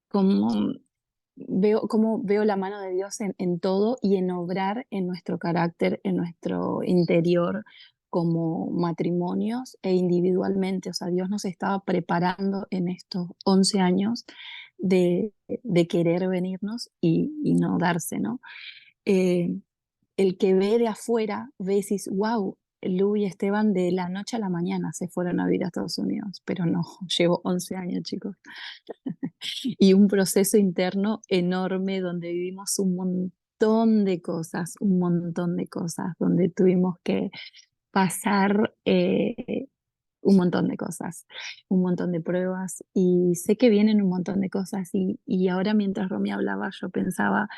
como veo la mano de Dios en todo y en obrar en nuestro carácter, en nuestro interior como matrimonios e individualmente. O sea, Dios nos estaba preparando en estos 11 años de querer venirnos y no darse, ¿no? Eh, el que ve de afuera, ve y dices, wow, Lu y Esteban de la noche a la mañana se fueron a vivir a Estados Unidos, pero no, llevo 11 años, chicos. Y un proceso interno enorme donde vivimos un montón de cosas, donde tuvimos que pasar un montón de cosas, un montón de pruebas y sé que vienen un montón de cosas y ahora mientras Romy hablaba yo pensaba,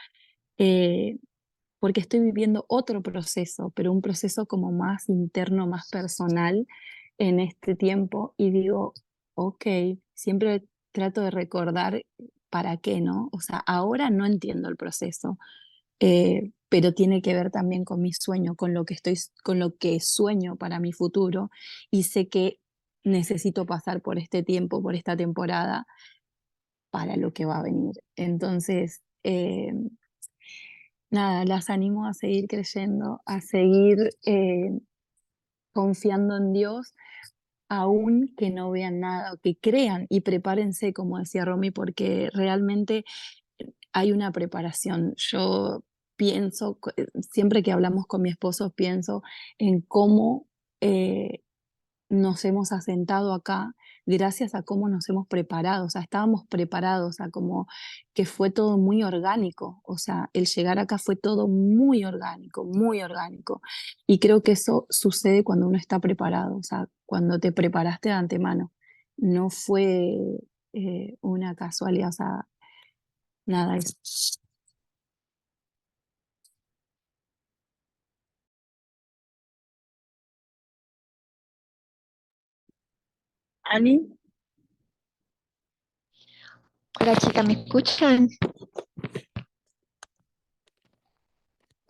eh, porque estoy viviendo otro proceso, pero un proceso como más interno, más personal en este tiempo y digo, ok, siempre trato de recordar para qué, ¿no? O sea, ahora no entiendo el proceso, pero tiene que ver también con mi sueño, con lo que sueño para mi futuro y sé que necesito pasar por este tiempo, por esta temporada, para lo que va a venir. Entonces, nada, las animo a seguir creyendo, a seguir confiando en Dios, aún que no vean nada, o que crean y prepárense, como decía Romy, porque realmente hay una preparación. Yo pienso, siempre que hablamos con mi esposo, pienso en cómo nos hemos asentado acá gracias a cómo nos hemos preparado, o sea, estábamos preparados, o sea, como que fue todo muy orgánico, o sea, el llegar acá fue todo muy orgánico, muy orgánico. Y creo que eso sucede cuando uno está preparado, o sea, cuando te preparaste de antemano. No fue una casualidad, o sea, nada, Ani, Hola chicas, ¿me escuchan?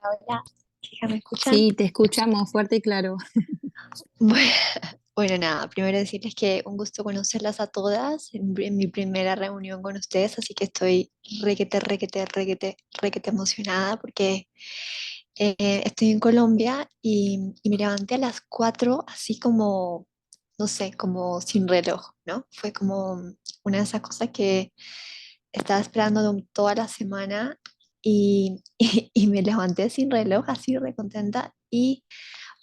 Hola, chicas, ¿me escuchan? sí, te escuchamos fuerte y claro. Bueno, bueno, nada, primero decirles que un gusto conocerlas a todas en mi primera reunión con ustedes, así que estoy requete emocionada porque estoy en Colombia y me levanté a las 4 así como, no sé, como sin reloj, ¿no? Fue como una de esas cosas que estaba esperando toda la semana y me levanté sin reloj, así recontenta y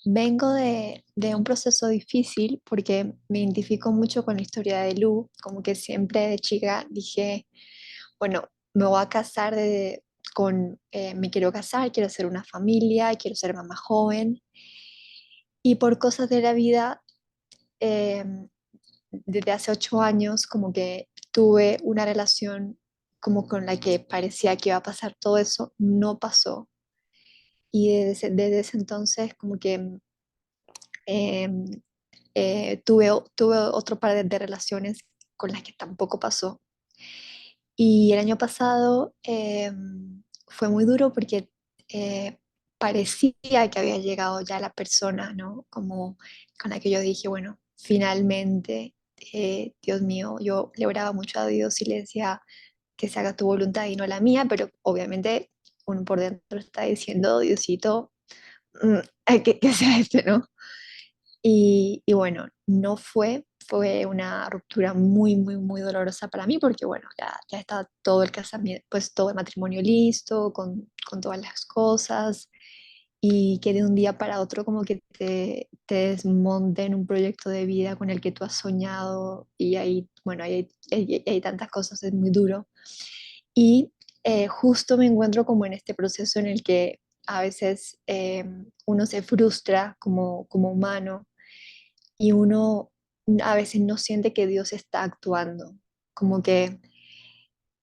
vengo de un proceso difícil porque me identifico mucho con la historia de Lu, como que siempre de chica dije, bueno, me voy a casar me quiero casar, quiero hacer una familia, quiero ser mamá joven y por cosas de la vida, eh, desde hace 8 años como que tuve una relación como con la que parecía que iba a pasar todo eso, no pasó. Y desde ese entonces como que em, tuve otro par de relaciones con las que tampoco pasó. Y el año pasado fue muy duro porque eh, parecía que había llegado ya la persona, ¿no? Como con la que yo dije, bueno, finalmente, Dios mío, yo le oraba mucho a Dios y le decía que se haga tu voluntad y no la mía, pero obviamente uno por dentro está diciendo, Diosito, que sea este, ¿no? Y bueno, no fue una ruptura muy dolorosa para mí porque bueno, ya está todo el casamiento, pues todo el matrimonio listo, con todas las cosas y que de un día para otro como que te desmonten un proyecto de vida con el que tú has soñado y ahí, bueno, hay tantas cosas, es muy duro. Y justo me encuentro como en este proceso en el que a veces uno se frustra como humano y uno a veces no siente que Dios está actuando, como que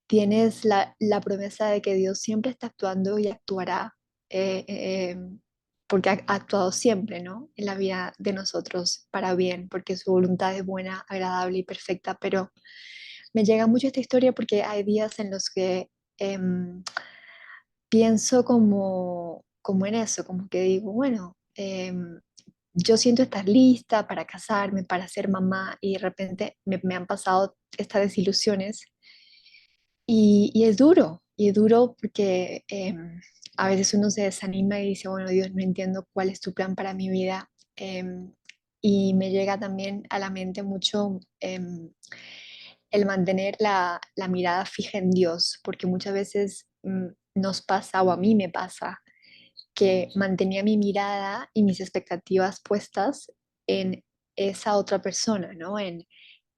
tienes la promesa de que Dios siempre está actuando y actuará, eh, eh, porque ha actuado siempre, ¿no? En la vida de nosotros para bien, porque su voluntad es buena, agradable y perfecta, pero me llega mucho esta historia porque hay días en los que pienso como en eso, como que digo, bueno, yo siento estar lista para casarme, para ser mamá y de repente me han pasado estas desilusiones y es duro porque a veces uno se desanima y dice, bueno, Dios, no entiendo cuál es tu plan para mi vida. Y me llega también a la mente mucho el mantener la mirada fija en Dios, porque muchas veces nos pasa, o a mí me pasa, que mantenía mi mirada y mis expectativas puestas en esa otra persona, ¿no? En,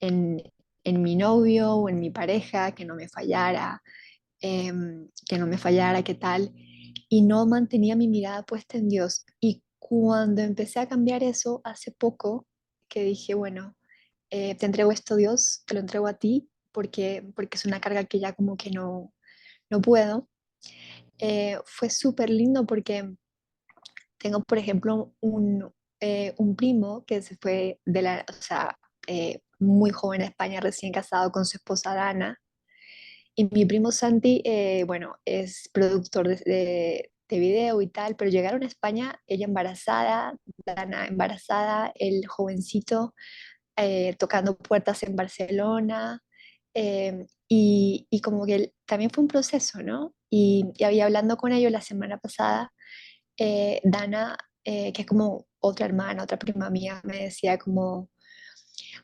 en mi novio o en mi pareja, que no me fallara, qué tal, y no mantenía mi mirada puesta en Dios. Y cuando empecé a cambiar eso hace poco, que dije, bueno, te entrego esto, Dios, te lo entrego a ti, porque es una carga que ya como que no puedo. Fue súper lindo porque tengo, por ejemplo, un primo que se fue o sea, muy joven a España, recién casado con su esposa Dana. Y mi primo Santi, bueno, es productor de video y tal, pero llegaron a España, ella embarazada, Dana embarazada, el jovencito tocando puertas en Barcelona. Y como que también fue un proceso, ¿no? Y había hablando con ellos la semana pasada, Dana, que es como otra hermana, otra prima mía, me decía como,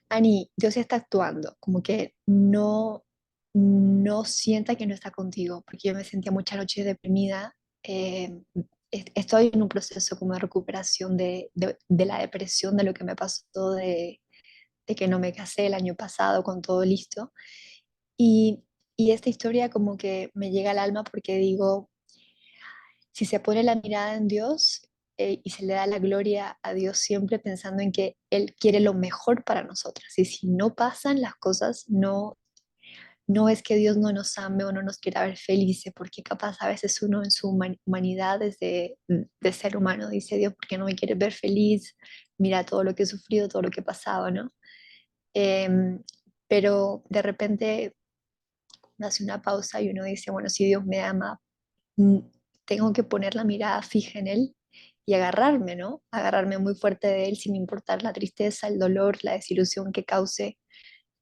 Ani, Dios está actuando, como que no sienta que no está contigo, porque yo me sentía muchas noches deprimida. Estoy en un proceso como de recuperación de la depresión, de lo que me pasó, de que no me casé el año pasado con todo listo. Y, y esta historia como que me llega al alma porque digo, si se pone la mirada en Dios y se le da la gloria a Dios siempre pensando en que Él quiere lo mejor para nosotras. Y si no pasan las cosas, no es que Dios no nos ame o no nos quiera ver felices, porque capaz a veces uno en su humanidad de ser humano dice, Dios, ¿por qué no me quieres ver feliz? Mira todo lo que he sufrido, todo lo que he pasado, ¿no? Em, pero de repente hace una pausa y uno dice, bueno, si Dios me ama, mm, tengo que poner la mirada fija en Él y agarrarme, ¿no? Agarrarme muy fuerte de Él sin importar la tristeza, el dolor, la desilusión que cause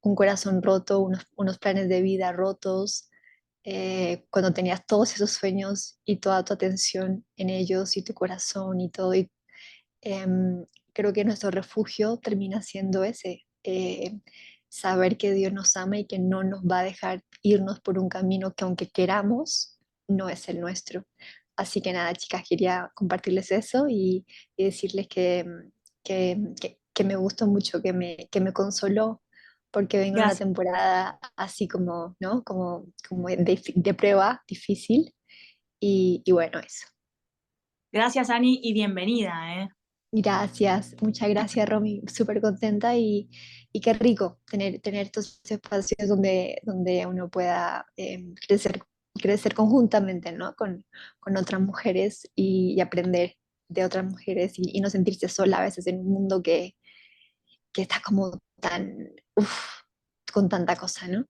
un corazón roto, unos planes de vida rotos, cuando tenías todos esos sueños y toda tu atención en ellos y tu corazón y todo. Y, creo que nuestro refugio termina siendo ese. Saber que Dios nos ama y que no nos va a dejar irnos por un camino que aunque queramos, no es el nuestro. Así que nada, chicas, quería compartirles eso y decirles que me gustó mucho, que me consoló, porque vengo en una Gracias. temporada así como, ¿no? Como de prueba difícil y bueno, eso. Gracias, Ani, y bienvenida, ¿eh? Gracias, muchas gracias, Romy. Súper contenta y qué rico tener estos espacios donde uno pueda crecer conjuntamente, ¿no? Con otras mujeres y aprender de otras mujeres y no sentirse sola a veces en un mundo que está como tan, uf, con tanta cosa, ¿no?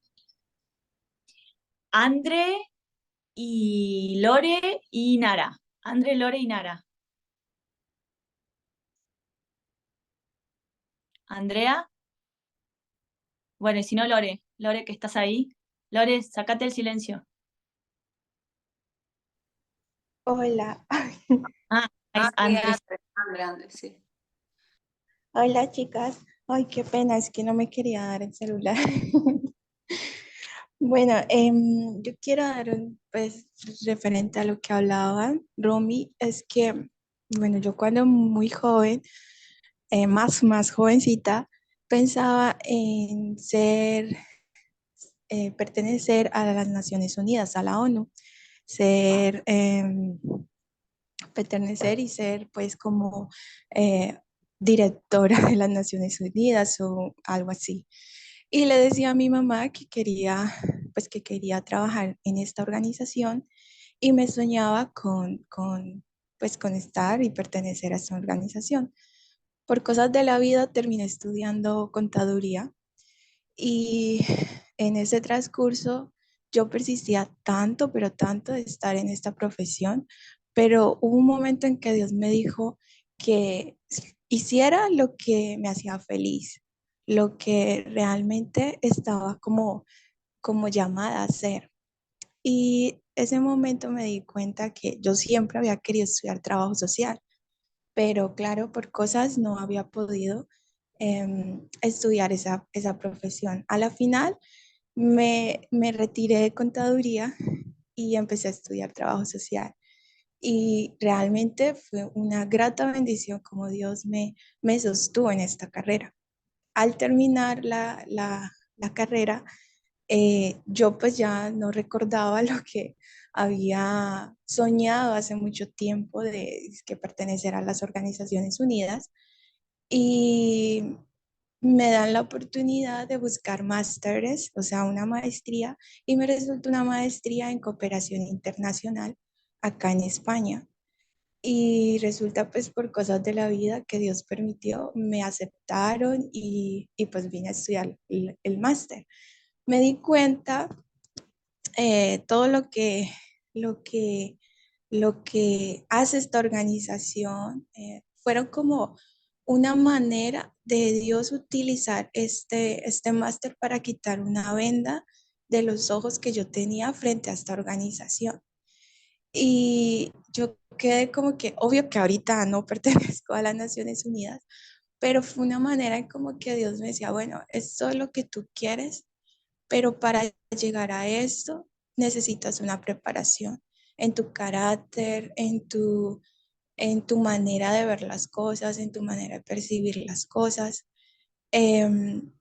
Andre y Lore y Nara. Andre, Lore y Nara. Andrea. Bueno, y si no, Lore. Lore, que estás ahí. Lore, sacate el silencio. Hola, Ah, es Andrés. Grande, sí. hola chicas. Ay, qué pena, es que no me quería dar el celular. Bueno, yo quiero dar pues, referente a lo que hablaba Romy, es que, bueno, yo cuando muy joven, más jovencita, pensaba en pertenecer a las Naciones Unidas, a la ONU, ser, pertenecer y ser pues como eh, directora de las Naciones Unidas o algo así. Y le decía a mi mamá que quería, pues que quería trabajar en esta organización y me soñaba pues con estar y pertenecer a esta organización. Por cosas de la vida terminé estudiando contaduría y en ese transcurso yo persistía tanto, pero tanto de estar en esta profesión, pero hubo un momento en que Dios me dijo que hiciera lo que me hacía feliz, lo que realmente estaba como llamada a hacer. Y ese momento me di cuenta que yo siempre había querido estudiar trabajo social, pero claro, por cosas no había podido estudiar esa profesión. A la final me retiré de contaduría y empecé a estudiar trabajo social. Y realmente fue una grata bendición como Dios me sostuvo en esta carrera. Al terminar la carrera, yo pues ya no recordaba lo que había soñado hace mucho tiempo de que pertenecer a las Organizaciones Unidas. Y me dan la oportunidad de buscar másteres, o sea, una maestría, y me resulta una maestría en cooperación internacional acá en España. Y resulta pues por cosas de la vida que Dios permitió, me aceptaron y pues vine a estudiar el máster. Me di cuenta todo lo que, lo que hace esta organización fueron como una manera de Dios utilizar este máster para quitar una venda de los ojos que yo tenía frente a esta organización. Y yo quedé como que, obvio que ahorita no pertenezco a las Naciones Unidas, pero fue una manera en como que Dios me decía, bueno, esto es lo que tú quieres, pero para llegar a esto necesitas una preparación en tu carácter, en tu manera de ver las cosas, en tu manera de percibir las cosas, em,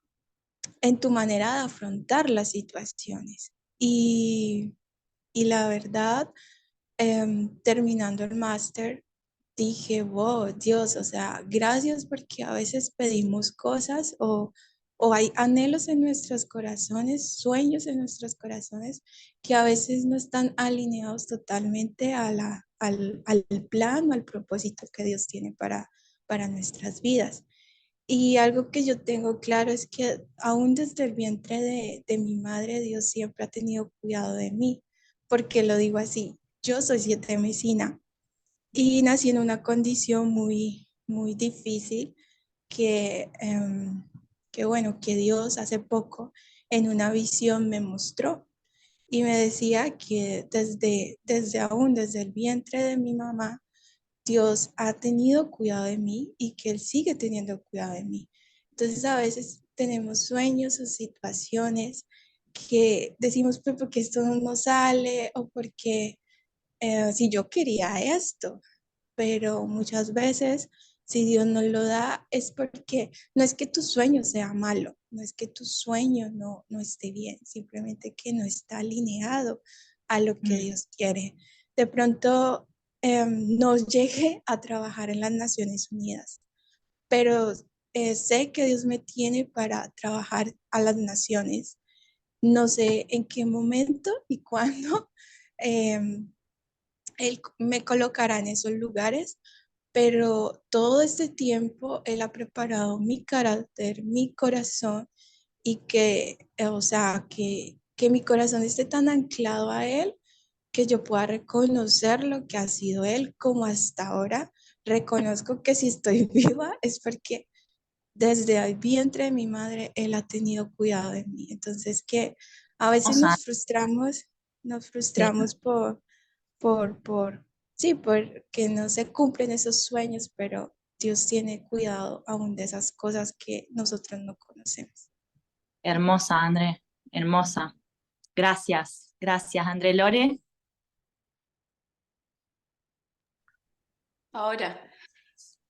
en tu manera de afrontar las situaciones. Y la verdad, terminando el máster, dije, wow, Dios, o sea, gracias porque a veces pedimos cosas o hay anhelos en nuestros corazones, sueños en nuestros corazones que a veces no están alineados totalmente al plan o al propósito que Dios tiene para nuestras vidas. Y algo que yo tengo claro es que aún desde el vientre de mi madre, Dios siempre ha tenido cuidado de mí. Porque lo digo así, yo soy siete mesina y nací en una condición muy difícil que bueno, que Dios hace poco en una visión me mostró y me decía que desde el vientre de mi mamá, Dios ha tenido cuidado de mí y que Él sigue teniendo cuidado de mí. Entonces a veces tenemos sueños o situaciones que decimos, pues porque esto no sale o porque si yo quería esto, pero muchas veces si Dios nos lo da es porque no es que tu sueño sea malo, no es que tu sueño no esté bien, simplemente que no está alineado a lo que Dios quiere. De pronto nos llegue a trabajar en las Naciones Unidas, pero sé que Dios me tiene para trabajar a las naciones. No sé en qué momento y cuándo, Él me colocará en esos lugares, pero todo este tiempo Él ha preparado mi carácter, mi corazón y o sea, que mi corazón esté tan anclado a Él que yo pueda reconocer lo que ha sido Él como hasta ahora. Reconozco que si estoy viva es porque desde el vientre de mi madre Él ha tenido cuidado de mí. Entonces que a veces Hermosa, nos sí. frustramos sí, porque no se cumplen esos sueños, pero Dios tiene cuidado aún de esas cosas que nosotros no conocemos. Hermosa, André, hermosa. Gracias, gracias, André. Lore. Ahora,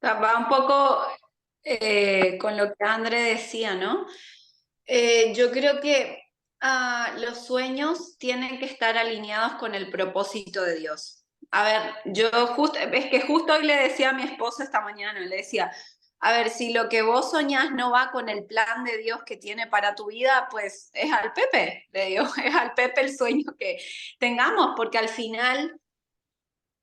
va un poco con lo que André decía, ¿no? Yo creo que los sueños tienen que estar alineados con el propósito de Dios. A ver, es que justo hoy le decía a mi esposo esta mañana, le decía, a ver, si lo que vos soñás no va con el plan de Dios que tiene para tu vida, pues es al Pepe, le digo, es al Pepe el sueño que tengamos, porque al final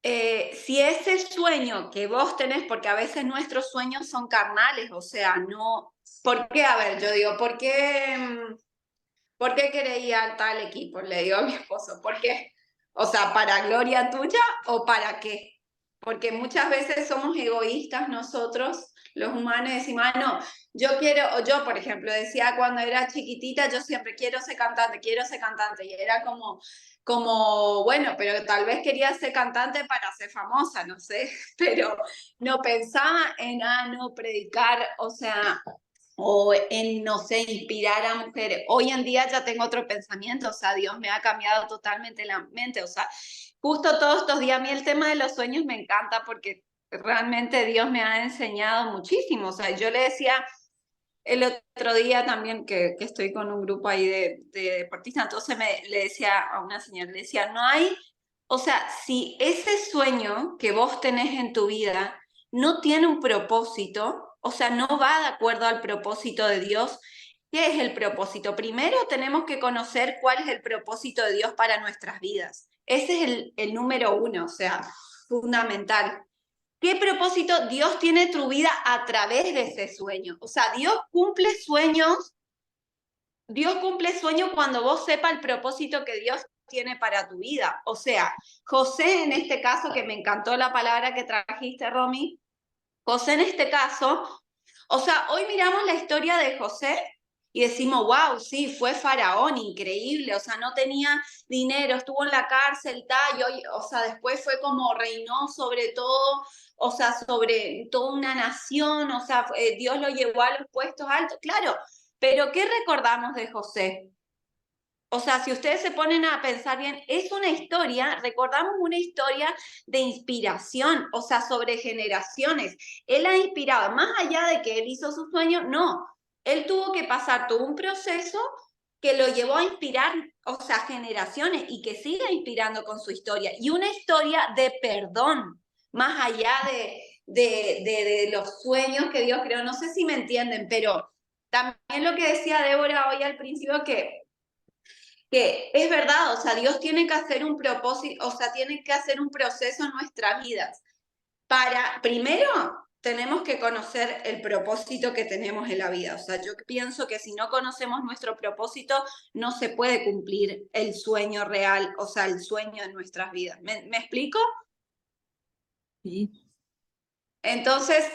si ese sueño que vos tenés, porque a veces nuestros sueños son carnales, o sea, no, ¿por qué? A ver, yo digo, ¿por qué querés ir a tal equipo? Le digo a mi esposo, ¿por qué? O sea, ¿para gloria tuya o para qué? Porque muchas veces somos egoístas nosotros, los humanos, y decimos, no, yo quiero, o yo, por ejemplo, decía cuando era chiquitita, yo siempre quiero ser cantante, y era como, bueno, pero tal vez quería ser cantante para ser famosa, no sé, pero no pensaba en, no, predicar, o sea, o en, no sé, inspirar a mujeres. Hoy en día ya tengo otro pensamiento, o sea, Dios me ha cambiado totalmente la mente, o sea, justo todos estos días, a mí el tema de los sueños me encanta porque realmente Dios me ha enseñado muchísimo, o sea, yo le decía el otro día también que estoy con un grupo ahí de deportistas, entonces le decía a una señora, le decía, no hay, o sea, si ese sueño que vos tenés en tu vida no tiene un propósito, o sea, no va de acuerdo al propósito de Dios. ¿Qué es el propósito? Primero tenemos que conocer cuál es el propósito de Dios para nuestras vidas. Ese es el número uno, o sea, fundamental. ¿Qué propósito Dios tiene tu vida a través de ese sueño? O sea, Dios cumple sueños cuando vos sepas el propósito que Dios tiene para tu vida. O sea, José en este caso, que me encantó la palabra que trajiste, Romy, José en este caso, o sea, hoy miramos la historia de José y decimos, wow, sí, fue faraón, increíble, o sea, no tenía dinero, estuvo en la cárcel, tal, o sea, después fue como reinó sobre todo, o sea, sobre toda una nación, o sea, Dios lo llevó a los puestos altos, claro, pero ¿qué recordamos de José? O sea, si ustedes se ponen a pensar bien, es una historia, recordamos una historia de inspiración, o sea, sobre generaciones. Él ha inspirado, más allá de que él hizo su sueño, no. Él tuvo que pasar todo un proceso que lo llevó a inspirar, o sea, generaciones y que sigue inspirando con su historia. Y una historia de perdón, más allá de los sueños que Dios creó. No sé si me entienden, pero también lo que decía Débora hoy al principio, que es verdad, o sea, Dios tiene que hacer un propósito, o sea, tiene que hacer un proceso en nuestras vidas. Primero, tenemos que conocer el propósito que tenemos en la vida. O sea, yo pienso que si no conocemos nuestro propósito, no se puede cumplir el sueño real, o sea, el sueño de nuestras vidas. ¿Me explico? Sí. Entonces,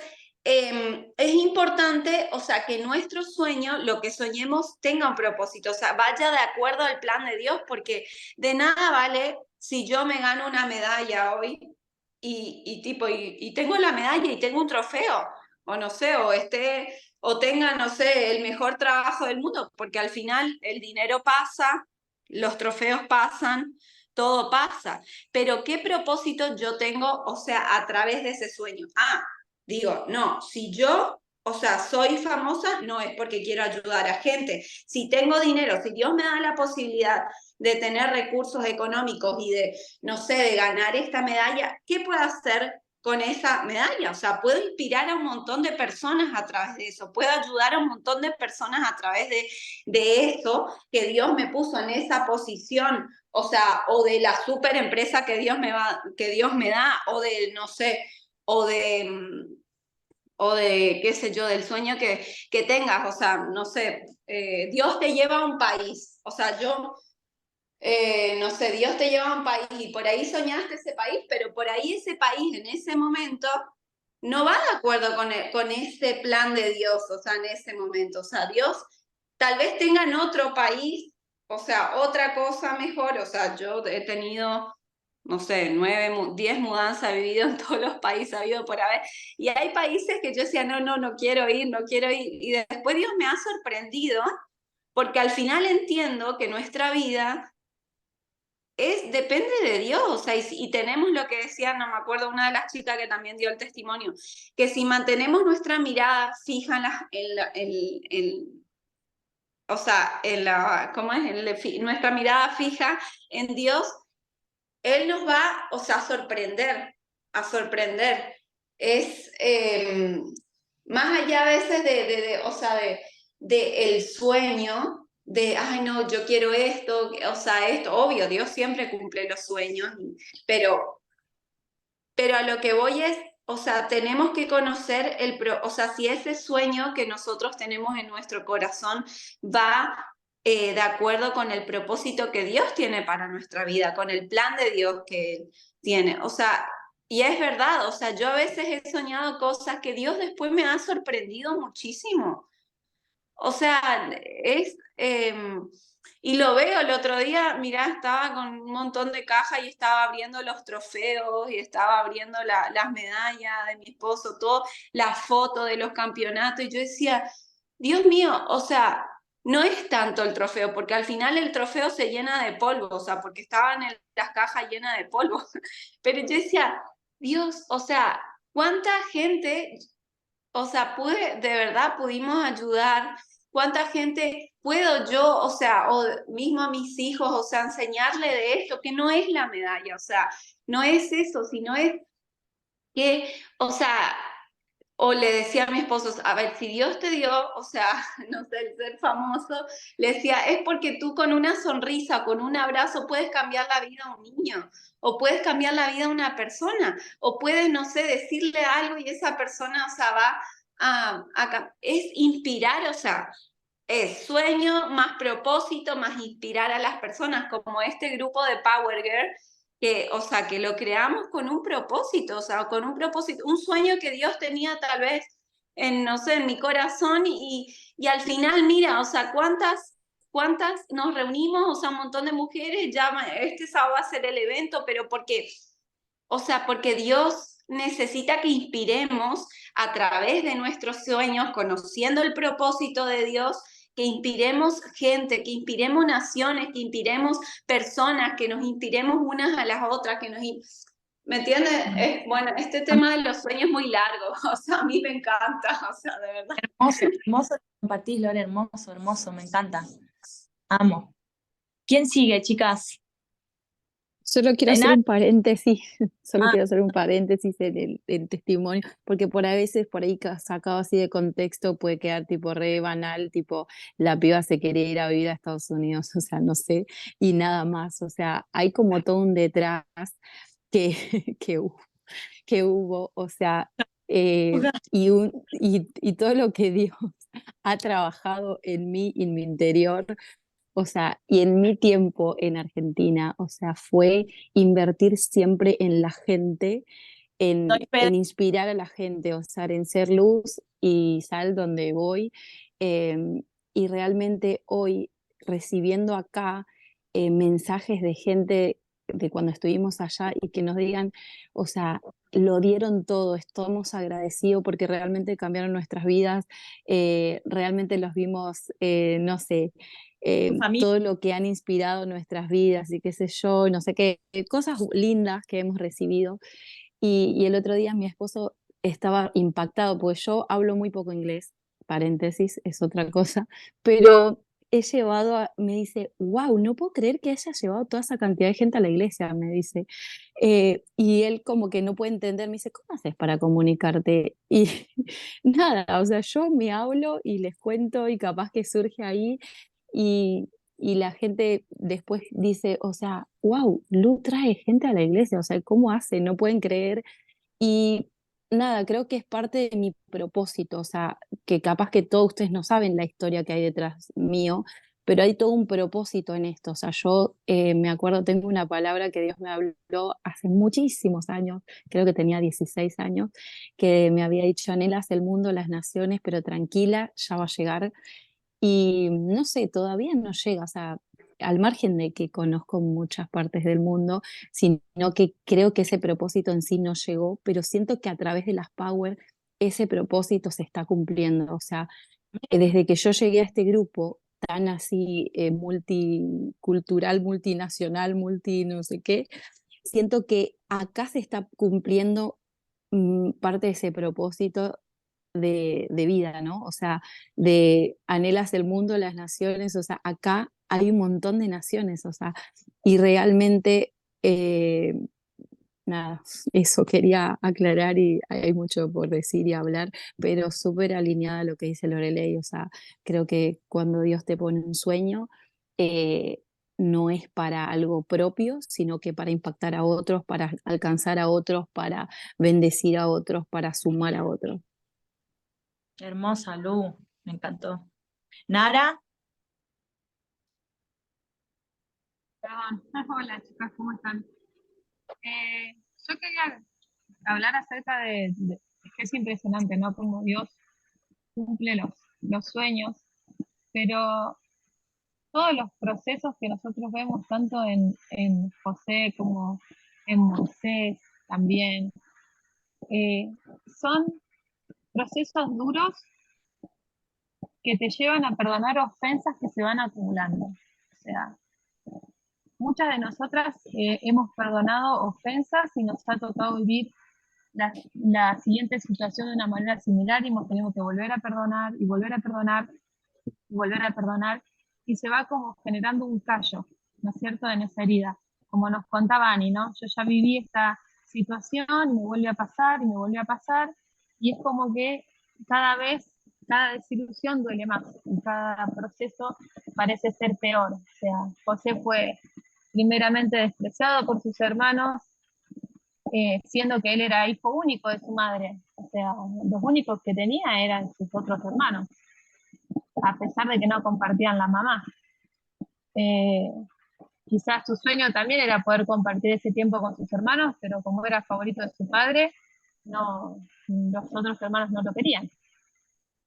es importante, o sea, que nuestro sueño, lo que soñemos, tenga un propósito, o sea, vaya de acuerdo al plan de Dios, porque de nada vale si yo me gano una medalla hoy y tengo la medalla y tengo un trofeo, o no sé, o tenga, no sé, el mejor trabajo del mundo, porque al final el dinero pasa, los trofeos pasan, todo pasa. Pero ¿qué propósito yo tengo, o sea, a través de ese sueño? Digo, no, si yo, o sea, soy famosa, no es porque quiero ayudar a gente. Si tengo dinero, si Dios me da la posibilidad de tener recursos económicos y de, no sé, de ganar esta medalla, ¿qué puedo hacer con esa medalla? O sea, puedo inspirar a un montón de personas a través de eso, puedo ayudar a un montón de personas a través de eso que Dios me puso en esa posición, o sea, o de la super empresa que Dios me da, o de, no sé, o de, qué sé yo, del sueño que tengas, o sea, no sé, Dios te lleva a un país, o sea, no sé, Dios te lleva a un país y por ahí soñaste ese país, pero por ahí ese país en ese momento no va de acuerdo con ese plan de Dios, o sea, en ese momento, o sea, Dios tal vez tenga en otro país, o sea, otra cosa mejor, o sea, yo he tenido, no sé, 9, 10 mudanzas, he vivido en todos los países, he vivido por haber, y hay países que yo decía, no quiero ir, y después Dios me ha sorprendido, porque al final entiendo que nuestra vida depende de Dios, o sea, y tenemos lo que decía, no me acuerdo, una de las chicas que también dio el testimonio, que si mantenemos nuestra mirada fija o sea, ¿cómo es? Nuestra mirada fija en Dios, Él nos va, o sea, a sorprender. Es más allá a veces o sea, de el sueño, ay no, yo quiero esto, o sea, esto, obvio, Dios siempre cumple los sueños, pero a lo que voy es, o sea, tenemos que conocer o sea, si ese sueño que nosotros tenemos en nuestro corazón va de acuerdo con el propósito que Dios tiene para nuestra vida, con el plan de Dios que Él tiene. O sea, y es verdad, o sea, yo a veces he soñado cosas que Dios después me ha sorprendido muchísimo. O sea, y lo veo el otro día, mirá, estaba con un montón de cajas y estaba abriendo los trofeos y estaba abriendo las medallas de mi esposo, todo, la foto de los campeonatos, y yo decía, Dios mío, o sea, no es tanto el trofeo, porque al final el trofeo se llena de polvo, o sea, porque estaban en las cajas llenas de polvo, pero yo decía, Dios, o sea, ¿cuánta gente, o sea, de verdad pudimos ayudar? ¿Cuánta gente puedo yo, o sea, o mismo a mis hijos, o sea, enseñarle de esto, que no es la medalla, o sea, no es eso, sino es que, o sea, o le decía a mi esposo, a ver, si Dios te dio, o sea, no sé, el ser famoso, le decía, es porque tú con una sonrisa, con un abrazo puedes cambiar la vida a un niño, o puedes cambiar la vida a una persona, o puedes, no sé, decirle algo y esa persona, o sea, va es inspirar, o sea, es sueño más propósito, más inspirar a las personas, como este grupo de Power Girl, que, o sea, que lo creamos con un propósito, o sea, con un propósito, un sueño que Dios tenía tal vez en, no sé, en mi corazón y al final, mira, o sea, cuántas nos reunimos, o sea, un montón de mujeres, ya este sábado va a ser el evento, pero porque, o sea, porque Dios necesita que inspiremos a través de nuestros sueños, conociendo el propósito de Dios, que inspiremos gente, que inspiremos naciones, que inspiremos personas, que nos inspiremos unas a las otras, que nos... ¿Me entiendes? Bueno, este tema de los sueños es muy largo, o sea, a mí me encanta, o sea, de verdad. Hermoso, hermoso que compartís, Lore, hermoso, hermoso, me encanta. Amo. ¿Quién sigue, chicas? Solo quiero hacer Nara. un paréntesis, solo Ah, quiero hacer un paréntesis en el testimonio, porque por a veces por ahí sacado así de contexto puede quedar tipo re banal, tipo la piba se quiere ir a vivir a Estados Unidos, o sea, no sé, y nada más, o sea, hay como todo un detrás que, que hubo, o sea, y todo lo que Dios ha trabajado en mí, en mi interior, o sea, y en mi tiempo en Argentina, o sea, fue invertir siempre en la gente, doy fe. en inspirar a la gente, o sea, en ser luz y sal donde voy. em, y realmente hoy recibiendo acá mensajes de gente de cuando estuvimos allá y que nos digan, o sea, lo dieron todo, estamos agradecidos porque realmente cambiaron nuestras vidas, realmente los vimos, no sé, Tu familia. todo lo que han inspirado nuestras vidas y qué sé yo, no sé qué, cosas lindas que hemos recibido. Y el otro día mi esposo estaba impactado, porque yo hablo muy poco inglés, paréntesis, es otra cosa, pero he llevado, me dice, wow, no puedo creer que haya llevado toda esa cantidad de gente a la iglesia, me dice. Y él como que no puede entender, me dice, ¿cómo haces para comunicarte? Y nada, o sea, yo me hablo y les cuento y capaz que surge ahí y la gente después dice, o sea, wow, Lu trae gente a la iglesia, o sea, ¿cómo hace? No pueden creer. Y nada, creo que es parte de mi propósito, o sea, que capaz que todos ustedes no saben la historia que hay detrás mío, pero hay todo un propósito en esto. O sea, yo me acuerdo, tengo una palabra que Dios me habló hace muchísimos años, creo que tenía 16 años, que me había dicho, anhelas el mundo, las naciones, pero tranquila, ya va a llegar. Y no sé, todavía no llega, o sea, al margen de que conozco muchas partes del mundo, sino que creo que ese propósito en sí no llegó, pero siento que a través de las Power ese propósito se está cumpliendo. O sea, desde que yo llegué a este grupo tan así multicultural, multinacional, multi no sé qué, siento que acá se está cumpliendo parte de ese propósito de vida, ¿no? O sea, de anhelas el mundo, las naciones, o sea, acá hay un montón de naciones, o sea, y realmente, nada, eso quería aclarar y hay mucho por decir y hablar, pero súper alineada a lo que dice Loreley, o sea, creo que cuando Dios te pone un sueño, eh, no es para algo propio, sino que para impactar a otros, para alcanzar a otros, para bendecir a otros, para sumar a otros. Hermosa, Lu, me encantó. Nara. Perdón. Hola chicas, ¿cómo están? Yo quería hablar acerca es que es impresionante, ¿no? Como Dios cumple los sueños, pero todos los procesos que nosotros vemos, tanto en José como en Moisés también, son procesos duros que te llevan a perdonar ofensas que se van acumulando. O sea, muchas de nosotras hemos perdonado ofensas y nos ha tocado vivir la siguiente situación de una manera similar y hemos tenido que volver a perdonar y volver a perdonar y volver a perdonar y se va como generando un callo, ¿no es cierto?, en esa herida. Como nos contaba Ani, ¿no? Yo ya viví esta situación y me vuelve a pasar y me vuelve a pasar y es como que cada vez, cada desilusión duele más, y cada proceso parece ser peor. O sea, José fue primeramente despreciado por sus hermanos, siendo que él era hijo único de su madre. O sea, los únicos que tenía eran sus otros hermanos, a pesar de que no compartían la mamá. Eh, Quizás su sueño también era poder compartir ese tiempo con sus hermanos, pero como era favorito de su padre, no, los otros hermanos no lo querían.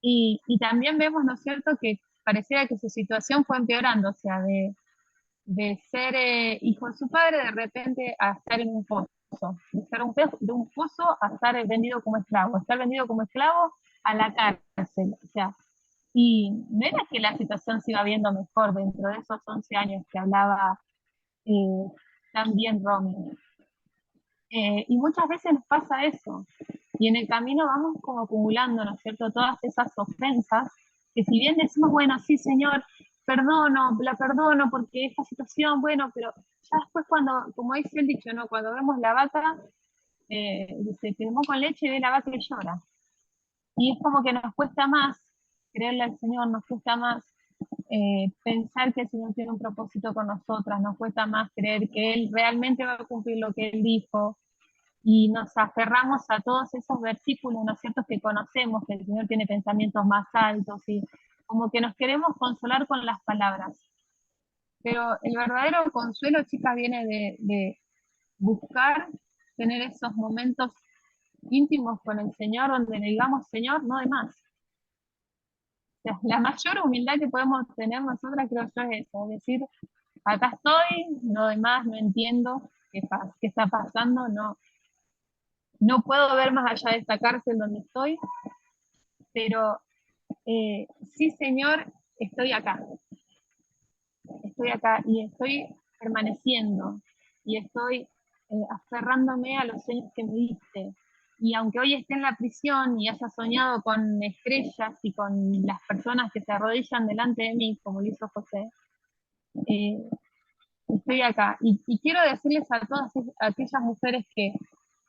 Y también vemos, ¿no es cierto?, que pareciera que su situación fue empeorando, o sea, de ser hijo de su padre, de repente a estar en un pozo, de ser de un pozo a estar vendido como esclavo, estar vendido como esclavo a la cárcel, o sea, y no era que la situación se iba viendo mejor dentro de esos 11 años que hablaba también Romy. Y muchas veces nos pasa eso, y en el camino vamos como acumulando, ¿no es cierto?, todas esas ofensas, que si bien decimos, bueno, sí, Señor, perdono, la perdono porque esta situación, bueno, pero ya después cuando, como dice el dicho, ¿no?, cuando vemos la vaca, dice, que con leche ve la vaca y llora. Y es como que nos cuesta más creerle al Señor, nos cuesta más pensar que el Señor tiene un propósito con nosotras, nos cuesta más creer que Él realmente va a cumplir lo que Él dijo, y nos aferramos a todos esos versículos, ¿no es cierto?, que conocemos, que el Señor tiene pensamientos más altos, y como que nos queremos consolar con las palabras. Pero el verdadero consuelo, chicas, viene de buscar tener esos momentos íntimos con el Señor, donde le digamos, Señor, no de más. O sea, la mayor humildad que podemos tener nosotras, creo yo, es eso, decir, acá estoy, no de más, no entiendo qué está pasando, no puedo ver más allá de esta cárcel donde estoy, pero sí, Señor, estoy acá y estoy permaneciendo y estoy aferrándome a los sueños que me diste. Y aunque hoy esté en la prisión y haya soñado con estrellas y con las personas que se arrodillan delante de mí, como lo hizo José, estoy acá. Y quiero decirles a todas aquellas mujeres que,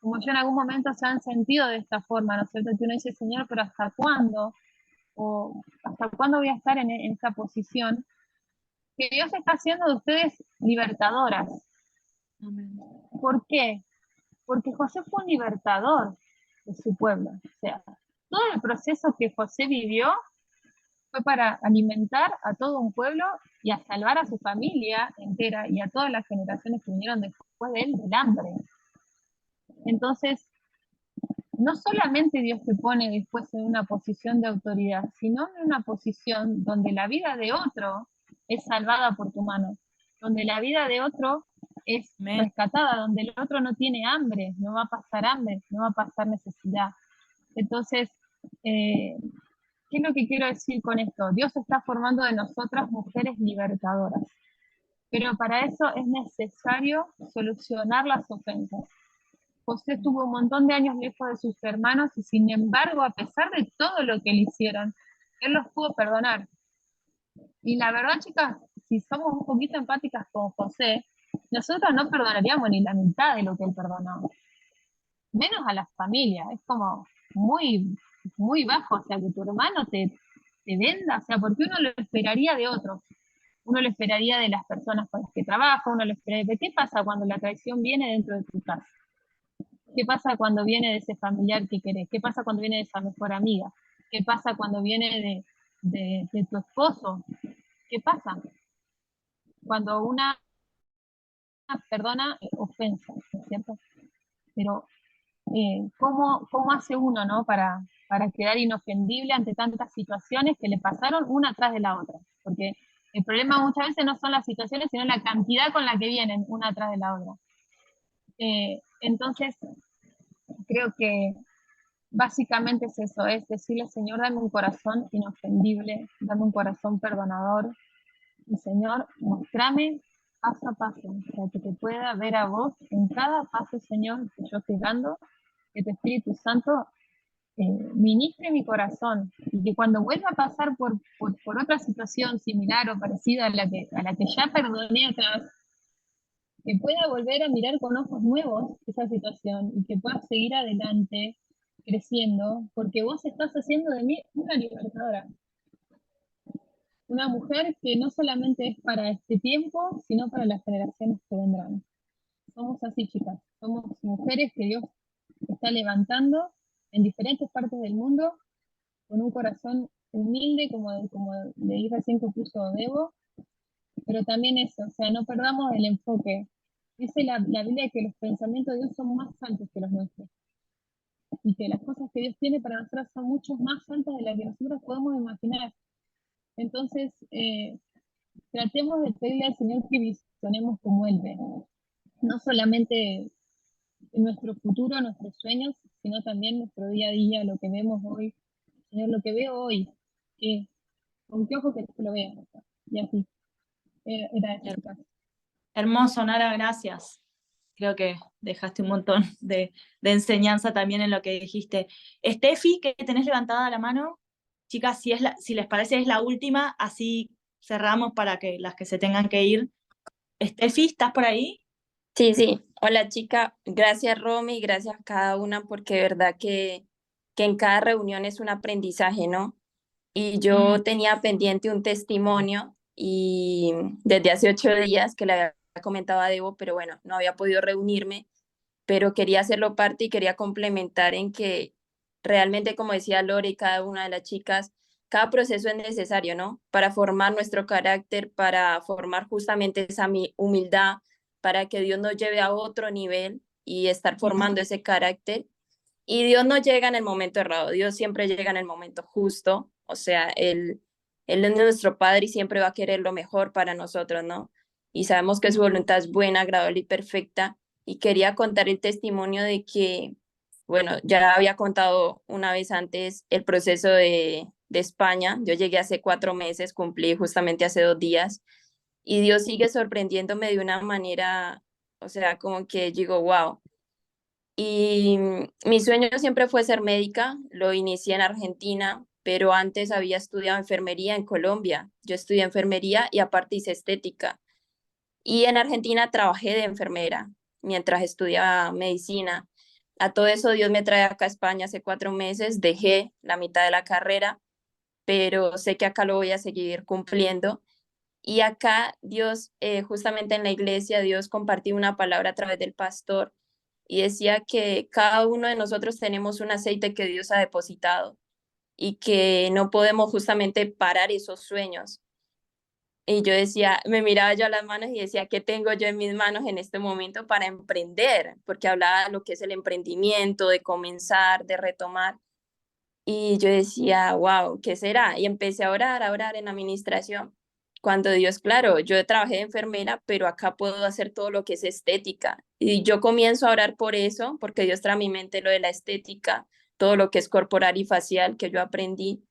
como yo en algún momento se han sentido de esta forma, ¿no es cierto? Que uno dice, Señor, pero ¿hasta cuándo? O ¿hasta cuándo voy a estar en esta posición? Que Dios está haciendo de ustedes libertadoras. Amén. ¿Por qué? Porque José fue un libertador de su pueblo. O sea, todo el proceso que José vivió fue para alimentar a todo un pueblo y a salvar a su familia entera y a todas las generaciones que vinieron después de él del hambre. Entonces, no solamente Dios te pone después en una posición de autoridad, sino en una posición donde la vida de otro es salvada por tu mano, donde la vida de otro es Amén. rescatada, donde el otro no tiene hambre, no va a pasar hambre, no va a pasar necesidad. Entonces, ¿qué es lo que quiero decir con esto? Dios está formando de nosotras mujeres libertadoras, pero para eso es necesario solucionar las ofensas. José estuvo un montón de años lejos de sus hermanos y sin embargo, a pesar de todo lo que le hicieron, él los pudo perdonar. Y la verdad, chicas, si somos un poquito empáticas con José, nosotros no perdonaríamos ni la mitad de lo que él perdonó. Menos a la familia, es como muy, muy bajo, o sea, que tu hermano te venda, o sea, porque uno lo esperaría de otros. Uno lo esperaría de las personas con las que trabaja, uno lo esperaría. ¿De qué pasa cuando la traición viene dentro de tu casa? ¿Qué pasa cuando viene de ese familiar que querés? ¿Qué pasa cuando viene de esa mejor amiga? ¿Qué pasa cuando viene de tu esposo? ¿Qué pasa? Cuando una perdona ofensa, ¿no es cierto? Pero ¿cómo hace uno, ¿no?, para quedar inofendible ante tantas situaciones que le pasaron una tras de la otra? Porque el problema muchas veces no son las situaciones, sino la cantidad con la que vienen una tras de la otra. Entonces, creo que básicamente es eso, es decirle, Señor, dame un corazón inofendible, dame un corazón perdonador, y Señor, mostrame paso a paso, para que te pueda ver a vos en cada paso, Señor, que yo estoy dando, que tu Espíritu Santo ministre mi corazón, y que cuando vuelva a pasar por otra situación similar o parecida a la que ya perdoné atrás, que pueda volver a mirar con ojos nuevos esa situación, y que pueda seguir adelante, creciendo, porque vos estás haciendo de mí una libertadora. Una mujer que no solamente es para este tiempo, sino para las generaciones que vendrán. Somos así, chicas. Somos mujeres que Dios está levantando en diferentes partes del mundo con un corazón humilde, como leí recién que puso Debo, pero también eso, o sea, no perdamos el enfoque. Dice la Biblia que los pensamientos de Dios son más altos que los nuestros y que las cosas que Dios tiene para nosotros son mucho más altas de las que nosotros podemos imaginar. Entonces, tratemos de pedirle al Señor que visionemos como Él ve, no solamente nuestro futuro, nuestros sueños, sino también nuestro día a día, lo que vemos hoy. Señor, lo que veo hoy, ¿con qué ojo que lo vea? Y así, era eso, chicas. Hermoso, Nara, gracias. Creo que dejaste un montón de enseñanza también en lo que dijiste. Steffi, que tenés levantada la mano. Chicas, si les parece es la última, así cerramos para que las que se tengan que ir. Steffi, ¿estás por ahí? Sí, sí. Hola, chica. Gracias, Romy, gracias a cada una, porque de verdad que en cada reunión es un aprendizaje, ¿no? Y yo tenía pendiente un testimonio y desde hace 8 días que le había comentado a Debo, pero bueno, no había podido reunirme, pero quería hacerlo parte y quería complementar en que realmente, como decía Lore y cada una de las chicas, cada proceso es necesario, ¿no? Para formar nuestro carácter, para formar justamente esa humildad, para que Dios nos lleve a otro nivel y estar formando ese carácter. Y Dios no llega en el momento errado, Dios siempre llega en el momento justo, o sea, Él es nuestro Padre y siempre va a querer lo mejor para nosotros, ¿no? Y sabemos que su voluntad es buena, agradable y perfecta. Y quería contar el testimonio de que, bueno, ya había contado una vez antes el proceso de España. Yo llegué hace 4 meses, cumplí justamente hace 2 días. Y Dios sigue sorprendiéndome de una manera, o sea, como que digo, wow. Y mi sueño siempre fue ser médica, lo inicié en Argentina, pero antes había estudiado enfermería en Colombia. Yo estudié enfermería y aparte hice estética. Y en Argentina trabajé de enfermera mientras estudiaba medicina. A todo eso Dios me trae acá a España hace 4 meses, dejé la mitad de la carrera, pero sé que acá lo voy a seguir cumpliendo. Y acá Dios, justamente en la iglesia, Dios compartió una palabra a través del pastor y decía que cada uno de nosotros tenemos un aceite que Dios ha depositado y que no podemos justamente parar esos sueños. Y yo decía, me miraba yo a las manos y decía, ¿qué tengo yo en mis manos en este momento para emprender? Porque hablaba de lo que es el emprendimiento, de comenzar, de retomar. Y yo decía, wow, ¿qué será? Y empecé a orar en administración. Cuando Dios, claro, yo trabajé de enfermera, pero acá puedo hacer todo lo que es estética. Y yo comienzo a orar por eso, porque Dios trae a mi mente lo de la estética, todo lo que es corporal y facial que yo aprendí.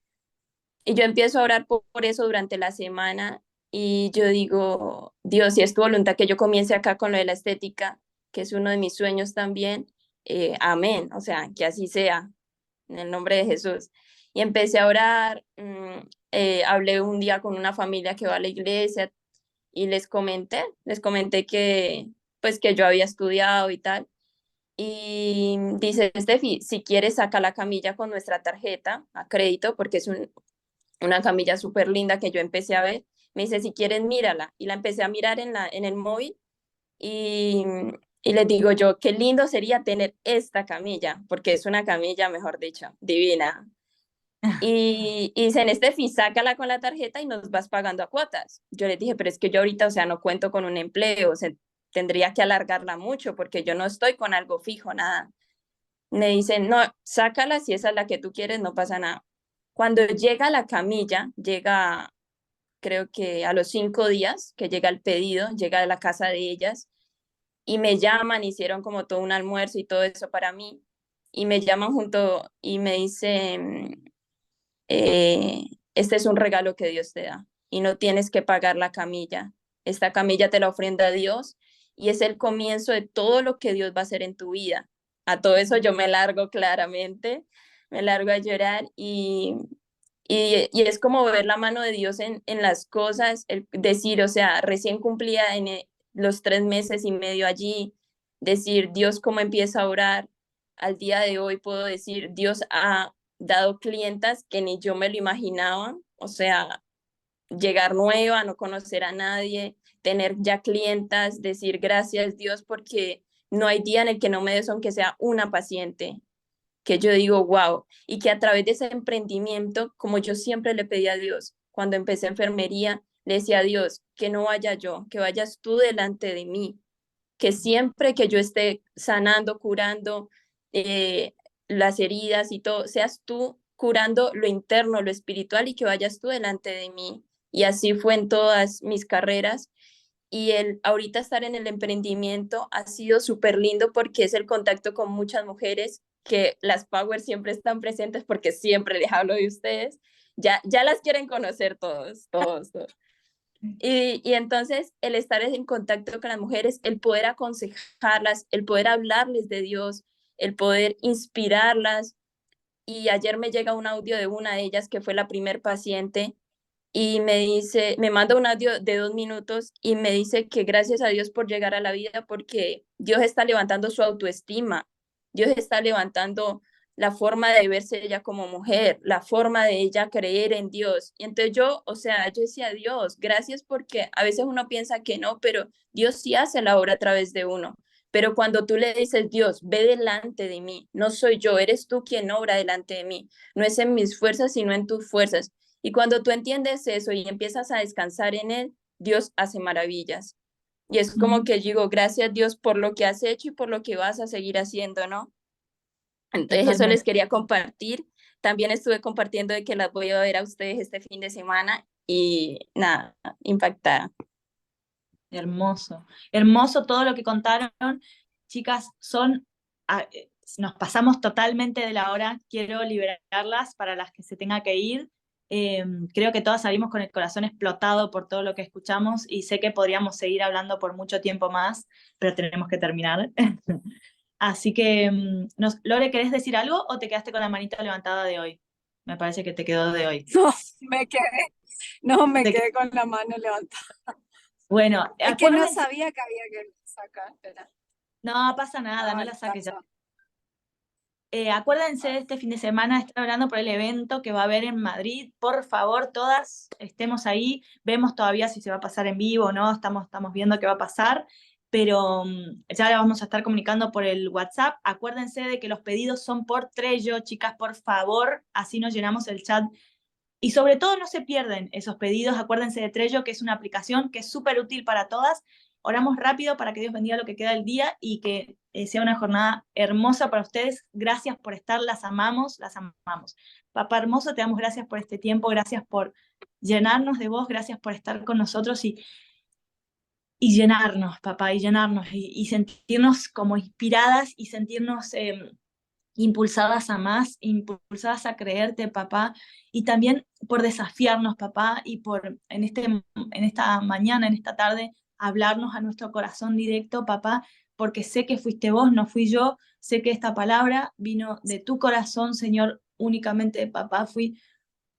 Y yo empiezo a orar por eso durante la semana y yo digo, Dios, si es tu voluntad que yo comience acá con lo de la estética, que es uno de mis sueños también, amén, o sea, que así sea, en el nombre de Jesús. Y empecé a orar, hablé un día con una familia que va a la iglesia y les comenté que pues que yo había estudiado y tal. Y dice, Steffi, si quieres saca la camilla con nuestra tarjeta a crédito, porque es una camilla súper linda que yo empecé a ver. Me dice, si quieres, mírala. Y la empecé a mirar en el móvil y, y les digo yo, qué lindo sería tener esta camilla, porque es una camilla, mejor dicho, divina. Y dicen, Estefi, sácala con la tarjeta y nos vas pagando a cuotas. Yo les dije, pero es que yo ahorita, o sea, no cuento con un empleo, o sea, tendría que alargarla mucho porque yo no estoy con algo fijo, nada. Me dicen, no, sácala, si esa es la que tú quieres, no pasa nada. Cuando llega la camilla, llega, creo que a los 5 días que llega el pedido, llega a la casa de ellas y me llaman, hicieron como todo un almuerzo y todo eso para mí. Y me llaman junto y me dicen, este es un regalo que Dios te da y no tienes que pagar la camilla. Esta camilla te la ofrenda Dios y es el comienzo de todo lo que Dios va a hacer en tu vida. A todo eso yo me largo claramente, me largo a llorar y es como ver la mano de Dios en las cosas, el decir, o sea, recién cumplía los 3 meses y medio allí, decir, Dios, cómo empieza a orar, al día de hoy puedo decir, Dios ha dado clientas que ni yo me lo imaginaba, o sea, llegar nueva, no conocer a nadie, tener ya clientas, decir gracias Dios porque no hay día en el que no me des aunque sea una paciente, que yo digo, wow, y que a través de ese emprendimiento, como yo siempre le pedí a Dios, cuando empecé enfermería, le decía a Dios, que no vaya yo, que vayas tú delante de mí, que siempre que yo esté sanando, curando eh, las heridas y todo, seas tú curando lo interno, lo espiritual y que vayas tú delante de mí. Y así fue en todas mis carreras. Y el ahorita estar en el emprendimiento ha sido súper lindo porque es el contacto con muchas mujeres que las Power siempre están presentes porque siempre les hablo de ustedes. Ya las quieren conocer todos. Y entonces el estar en contacto con las mujeres, el poder aconsejarlas, el poder hablarles de Dios, el poder inspirarlas. Y ayer me llega un audio de una de ellas que fue la primer paciente y me dice, me manda un audio de 2 minutos y me dice que gracias a Dios por llegar a la vida porque Dios está levantando su autoestima, Dios está levantando la forma de verse ella como mujer, la forma de ella creer en Dios. Y entonces yo, o sea, yo decía, Dios, gracias porque a veces uno piensa que no, pero Dios sí hace la obra a través de uno. Pero cuando tú le dices, Dios, ve delante de mí, no soy yo, eres tú quien obra delante de mí, no es en mis fuerzas, sino en tus fuerzas. Y cuando tú entiendes eso y empiezas a descansar en Él, Dios hace maravillas. Y es como que digo, gracias Dios por lo que has hecho y por lo que vas a seguir haciendo, ¿no? Entonces eso les Totalmente. quería compartir. También estuve compartiendo de que las voy a ver a ustedes este fin de semana y nada, impactada. Hermoso, hermoso todo lo que contaron. Chicas, nos pasamos totalmente de la hora, quiero liberarlas para las que se tenga que ir. Creo que todas salimos con el corazón explotado por todo lo que escuchamos y sé que podríamos seguir hablando por mucho tiempo más, pero tenemos que terminar. Así que, Lore, ¿querés decir algo o te quedaste con la manita levantada de hoy? Me parece que te quedó de hoy. No, me Te quedé con la mano levantada. Bueno, Es que no acuérdense, sabía que había que sacar. Espera. no pasa nada, no Ah, la saques ya. pasó. Acuérdense este fin de semana, estar hablando por el evento que va a haber en Madrid. Por favor, todas estemos ahí. Vemos todavía si se va a pasar en vivo o no, estamos viendo qué va a pasar, pero ya le vamos a estar comunicando por el WhatsApp. Acuérdense de que los pedidos son por Trello, chicas, por favor, así nos llenamos el chat. Y sobre todo no se pierden esos pedidos, acuérdense de Trello, que es una aplicación que es súper útil para todas. Oramos rápido para que Dios bendiga lo que queda del día y que sea una jornada hermosa para ustedes. Gracias por estar, las amamos, las amamos. Papá hermoso, te damos gracias por este tiempo, gracias por llenarnos de vos, gracias por estar con nosotros y llenarnos, papá, y llenarnos y sentirnos como inspiradas y sentirnos impulsadas a más, impulsadas a creerte, papá, y también por desafiarnos, papá, y por en esta mañana, en esta tarde, hablarnos a nuestro corazón directo, papá, porque sé que fuiste vos, no fui yo, sé que esta palabra vino de tu corazón, Señor, únicamente, papá, fui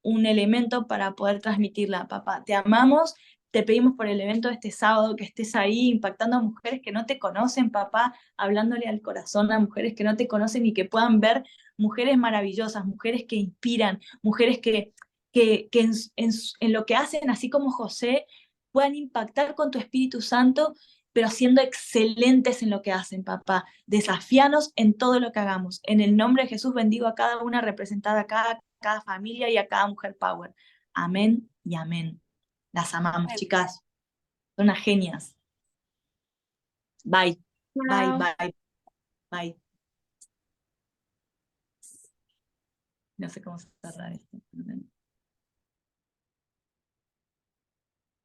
un elemento para poder transmitirla, papá. Te amamos, te pedimos por el evento de este sábado que estés ahí impactando a mujeres que no te conocen, papá, hablándole al corazón a mujeres que no te conocen y que puedan ver mujeres maravillosas, mujeres que inspiran, mujeres que en lo que hacen, así como José, puedan impactar con tu Espíritu Santo, pero siendo excelentes en lo que hacen, papá. Desafíanos en todo lo que hagamos. En el nombre de Jesús bendigo a cada una representada acá, cada familia y a cada mujer power. Amén y amén. Las amamos, chicas. Son unas genias. Bye. Bye, Chao. bye, bye. No sé cómo cerrar esto.